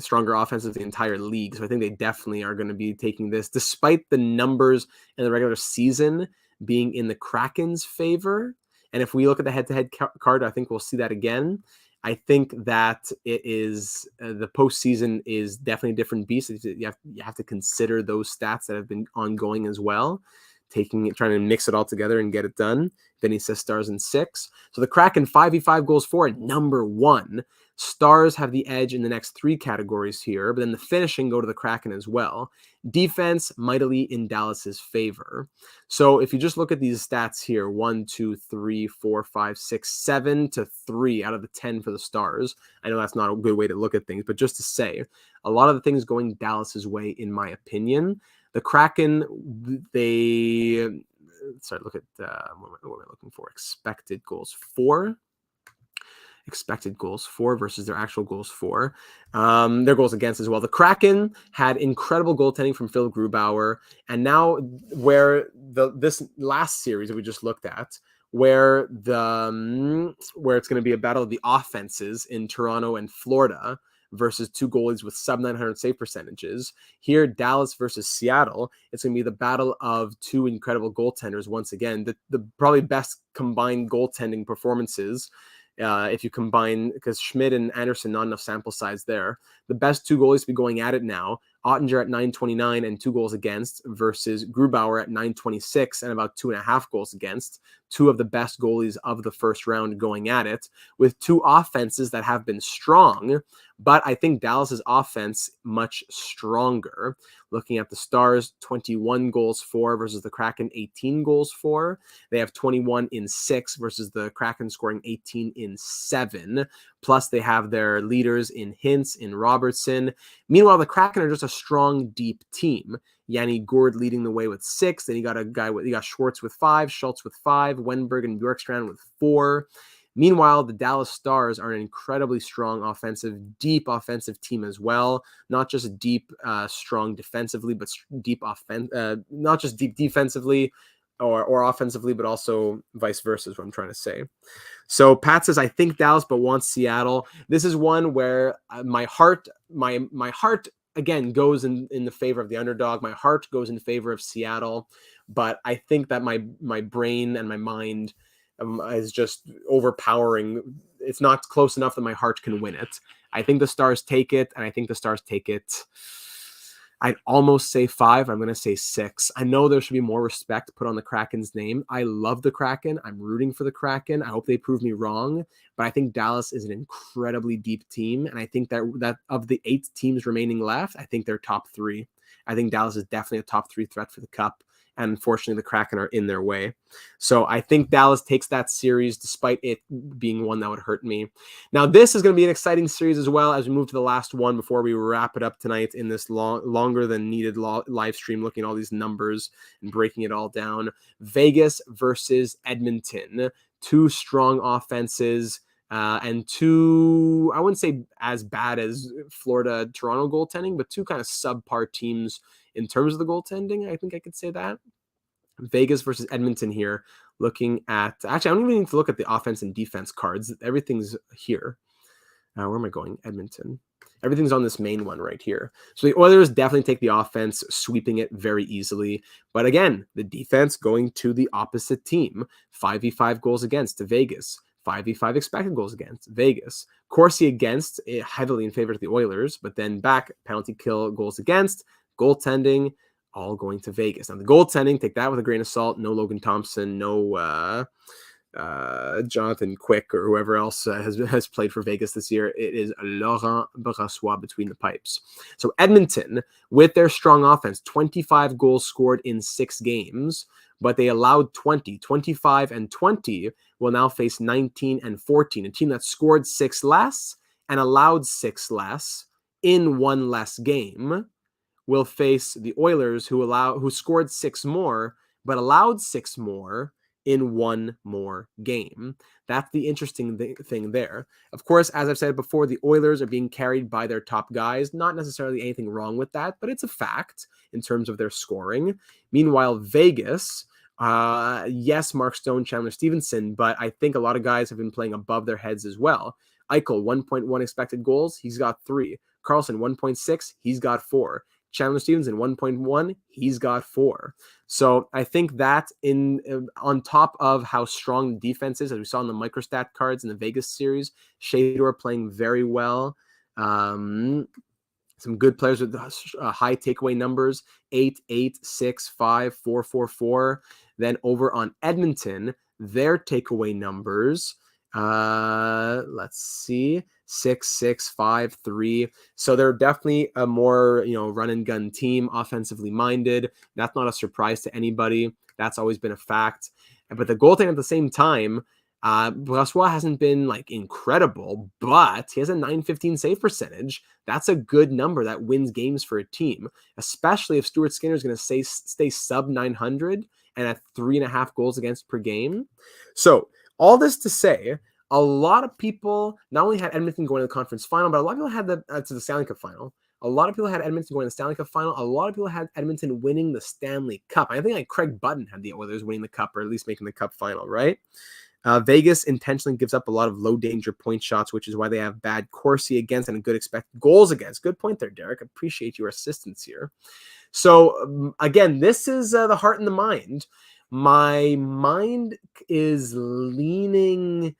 stronger offenses of the entire league. So I think they definitely are going to be taking this, despite the numbers in the regular season being in the Kraken's favor. And if we look at the head-to-head card, I think we'll see that again. I think that it is the postseason is definitely a different beast. You have to consider those stats that have been ongoing as well. Trying to mix it all together and get it done. Then he says Stars in 6. So the Kraken 5v5 goals for number 1. Stars have the edge in the next 3 categories here, but then the finishing go to the Kraken as well. Defense mightily in Dallas's favor. So if you just look at these stats here, 1, 2, 3, 4, 5, 6, 7 to 3 out of the 10 for the Stars. I know that's not a good way to look at things, but just to say, a lot of the things going Dallas's way, in my opinion. The Kraken, look at what we're looking for. Expected goals for. Expected goals for versus their actual goals for. Their goals against as well. The Kraken had incredible goaltending from Phil Grubauer, and now where this last series that we just looked at, where it's going to be a battle of the offenses in Toronto and Florida versus 2 goalies with sub-900 save percentages. Here, Dallas versus Seattle, it's going to be the battle of 2 incredible goaltenders once again. The probably best combined goaltending performances. If you combine, because Schmidt and Anderson, not enough sample size there. The best 2 goalies to be going at it now. Ottinger at 929 and 2 goals against versus Grubauer at 926 and about 2.5 goals against. 2 of the best goalies of the first round going at it with 2 offenses that have been strong. But I think Dallas's offense much stronger. Looking at the Stars, 21 goals for versus the Kraken, 18 goals for. They have 21 in 6 versus the Kraken scoring 18 in 7. Plus, they have their leaders in Hintz, in Robertson. Meanwhile, the Kraken are just a strong, deep team. Yanni Gourde leading the way with 6. Then you got Schwartz with 5, Schultz with 5, Wenberg and Bjorkstrand with 4. Meanwhile, the Dallas Stars are an incredibly strong deep offensive team as well. Not just deep, strong defensively, but not just deep defensively or offensively, but also vice versa is what I'm trying to say. So Pat says, I think Dallas, but wants Seattle. This is one where my heart again goes in the favor of the underdog. My heart goes in favor of Seattle, but I think that my brain and my mind is just overpowering. It's not close enough that my heart can win it. I think the Stars take it, and I think the Stars take it. I'd almost say 5. I'm going to say 6. I know there should be more respect put on the Kraken's name. I love the Kraken. I'm rooting for the Kraken. I hope they prove me wrong, but I think Dallas is an incredibly deep team, and I think that of the 8 teams remaining left, I think they're top 3. I think Dallas is definitely a top 3 threat for the Cup. And unfortunately, the Kraken are in their way. So I think Dallas takes that series, despite it being one that would hurt me. Now, this is going to be an exciting series as well as we move to the last one before we wrap it up tonight in this longer than needed live stream, looking at all these numbers and breaking it all down. Vegas versus Edmonton. 2 strong offenses. And 2, I wouldn't say as bad as Florida, Toronto goaltending, but 2 kind of subpar teams in terms of the goaltending. I think I could say that. Vegas versus Edmonton here. Looking at, actually, I don't even need to look at the offense and defense cards. Everything's here. Where am I going? Edmonton. Everything's on this main one right here. So the Oilers definitely take the offense, sweeping it very easily. But again, the defense going to the opposite team. 5v5 goals against to Vegas. 5v5 expected goals against Vegas. Corsi against, heavily in favor of the Oilers, but then back penalty kill goals against, goaltending, all going to Vegas. Now the goaltending, take that with a grain of salt. No Logan Thompson, no Jonathan Quick or whoever else has played for Vegas this year. It is Laurent Brassois between the pipes. So Edmonton, with their strong offense, 25 goals scored in 6 games, but they allowed 20. 25 and 20 will now face 19 and 14. A team that scored 6 less and allowed 6 less in 1 less game will face the Oilers, who scored 6 more but allowed 6 more in 1 more game. That's the interesting thing there. Of course, as I've said before, the Oilers are being carried by their top guys. Not necessarily anything wrong with that, but it's a fact in terms of their scoring. Meanwhile, Vegas, yes, Mark Stone, Chandler Stevenson, but I think a lot of guys have been playing above their heads as well. Eichel, 1.1 expected goals, he's got 3. Carlson, 1.6, he's got 4. Chandler Stevenson, 1.1, he's got 4. So I think that on top of how strong the defense is, as we saw in the microstat cards in the Vegas series, Shador playing very well. Some good players with high takeaway numbers, 8, 8, 6, 5, 4, 4, 4. Then over on Edmonton, their takeaway numbers, let's see, 6, 6, 5, 3. So they're definitely a more, run and gun team, offensively minded. That's not a surprise to anybody. That's always been a fact. But the goaltending at the same time, Brassois hasn't been incredible, but he has a .915 save percentage. That's a good number that wins games for a team, especially if Stuart Skinner is going to stay sub 900 and at 3.5 goals against per game. So all this to say, a lot of people not only had Edmonton going to the conference final, but a lot of people had to the Stanley Cup final. A lot of people had Edmonton going to the Stanley Cup final. A lot of people had Edmonton winning the Stanley Cup. I think Craig Button had the Oilers winning the Cup, or at least making the Cup final, right? Vegas intentionally gives up a lot of low-danger point shots, which is why they have bad Corsi against and good expected goals against. Good point there, Derek. Appreciate your assistance here. So, again, this is the heart and the mind. My mind is leaning...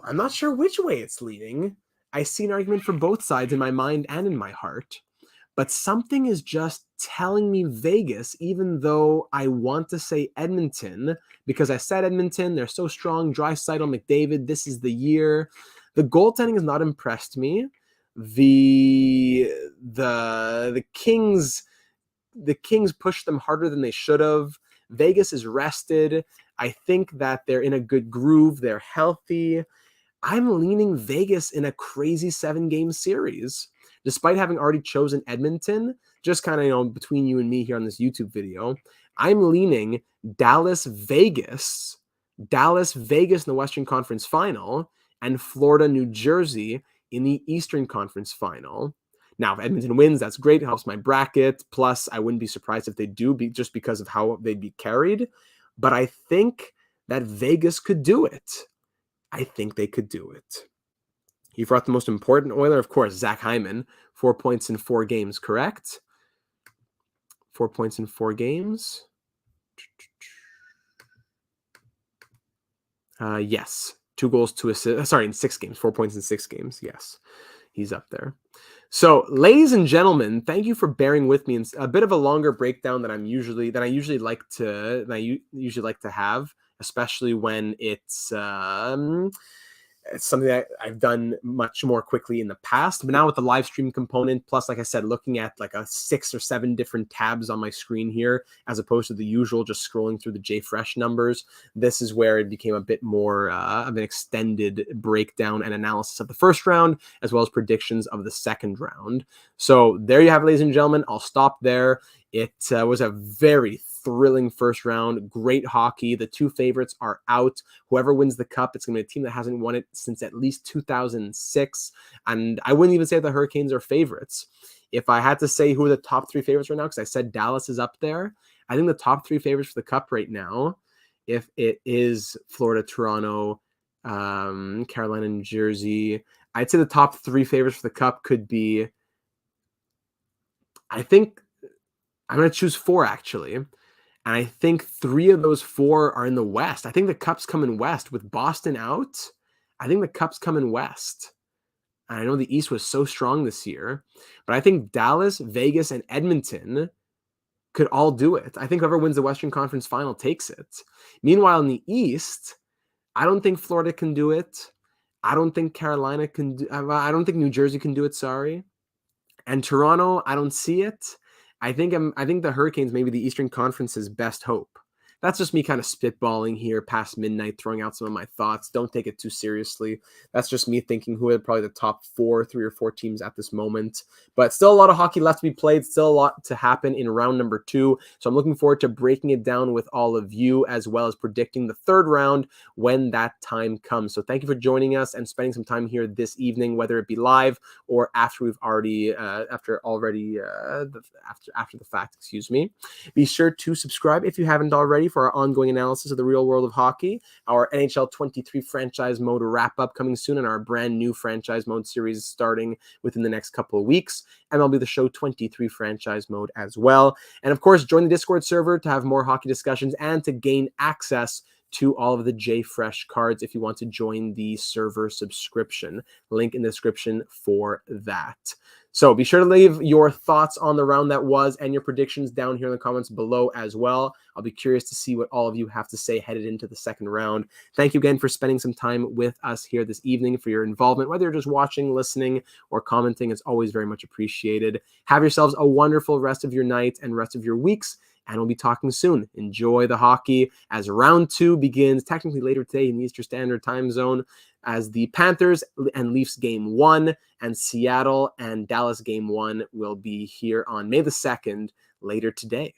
I'm not sure which way it's leaning. I see an argument for both sides in my mind and in my heart. But something is just telling me Vegas, even though I want to say Edmonton, because I said Edmonton, they're so strong. Draisaitl, McDavid, this is the year. The goaltending has not impressed me. The Kings pushed them harder than they should have. Vegas is rested. I think that they're in a good groove. They're healthy. I'm leaning Vegas in a crazy 7-game series. Despite having already chosen Edmonton, just kind of, between you and me here on this YouTube video, I'm leaning Dallas, Vegas in the Western Conference Final, and Florida, New Jersey in the Eastern Conference Final. Now, if Edmonton wins, that's great. It helps my bracket. Plus, I wouldn't be surprised if they do, just because of how they'd be carried. But I think that Vegas could do it. I think they could do it. You brought the most important Oiler, of course, Zach Hyman, 4 points in 4 games, correct? 4 points in 4 games. Yes. 2 goals, 2 assists. Sorry, in 6 games. 4 points in 6 games. Yes. He's up there. So, ladies and gentlemen, thank you for bearing with me. In a bit of a longer breakdown than I usually like to have, especially when it's something that I've done much more quickly in the past. But now with the live stream component, plus, like I said, looking at a 6 or 7 different tabs on my screen here, as opposed to the usual just scrolling through the JFresh numbers, this is where it became a bit more of an extended breakdown and analysis of the first round, as well as predictions of the second round. So there you have it, ladies and gentlemen. I'll stop there. It was a very thrilling first round. Great hockey. The 2 favorites are out. Whoever wins the cup, it's going to be a team that hasn't won it since at least 2006. And I wouldn't even say the Hurricanes are favorites. If I had to say who are the top 3 favorites right now, because I said Dallas is up there, I think the top 3 favorites for the cup right now, if it is Florida, Toronto, Carolina, New Jersey, I'd say the top 3 favorites for the cup could be, I think, I'm going to choose 4 actually. And I think 3 of those 4 are in the West. I think the Cup's coming West with Boston out. I think the Cup's coming West. And I know the East was so strong this year, but I think Dallas, Vegas, and Edmonton could all do it. I think whoever wins the Western Conference Final takes it. Meanwhile, in the East, I don't think Florida can do it. I don't think Carolina can do. I don't think New Jersey can do it. Sorry, and Toronto, I don't see it. I think the Hurricanes may be the Eastern Conference's best hope. That's just me kind of spitballing here past midnight, throwing out some of my thoughts. Don't take it too seriously. That's just me thinking who are probably the top 3 or 4 teams at this moment. But still a lot of hockey left to be played. Still a lot to happen in round number 2. So I'm looking forward to breaking it down with all of you, as well as predicting the third round when that time comes. So thank you for joining us and spending some time here this evening, whether it be live or after we've already after the fact. Excuse me. Be sure to subscribe if you haven't already for our ongoing analysis of the real world of hockey, our NHL 23 franchise mode wrap-up coming soon, and our brand new franchise mode series starting within the next couple of weeks. MLB The Show 23 franchise mode as well. And of course, join the Discord server to have more hockey discussions and to gain access to all of the JFresh cards if you want to join the server subscription. Link in the description for that. So be sure to leave your thoughts on the round that was and your predictions down here in the comments below as well. I'll be curious to see what all of you have to say headed into the second round. Thank you again for spending some time with us here this evening, for your involvement, whether you're just watching, listening, or commenting. It's always very much appreciated. Have yourselves a wonderful rest of your night and rest of your weeks, and we'll be talking soon. Enjoy the hockey as round 2 begins, technically later today in the Eastern Standard Time Zone, as the Panthers and Leafs game 1 and Seattle and Dallas game 1 will be here on May the 2nd later today.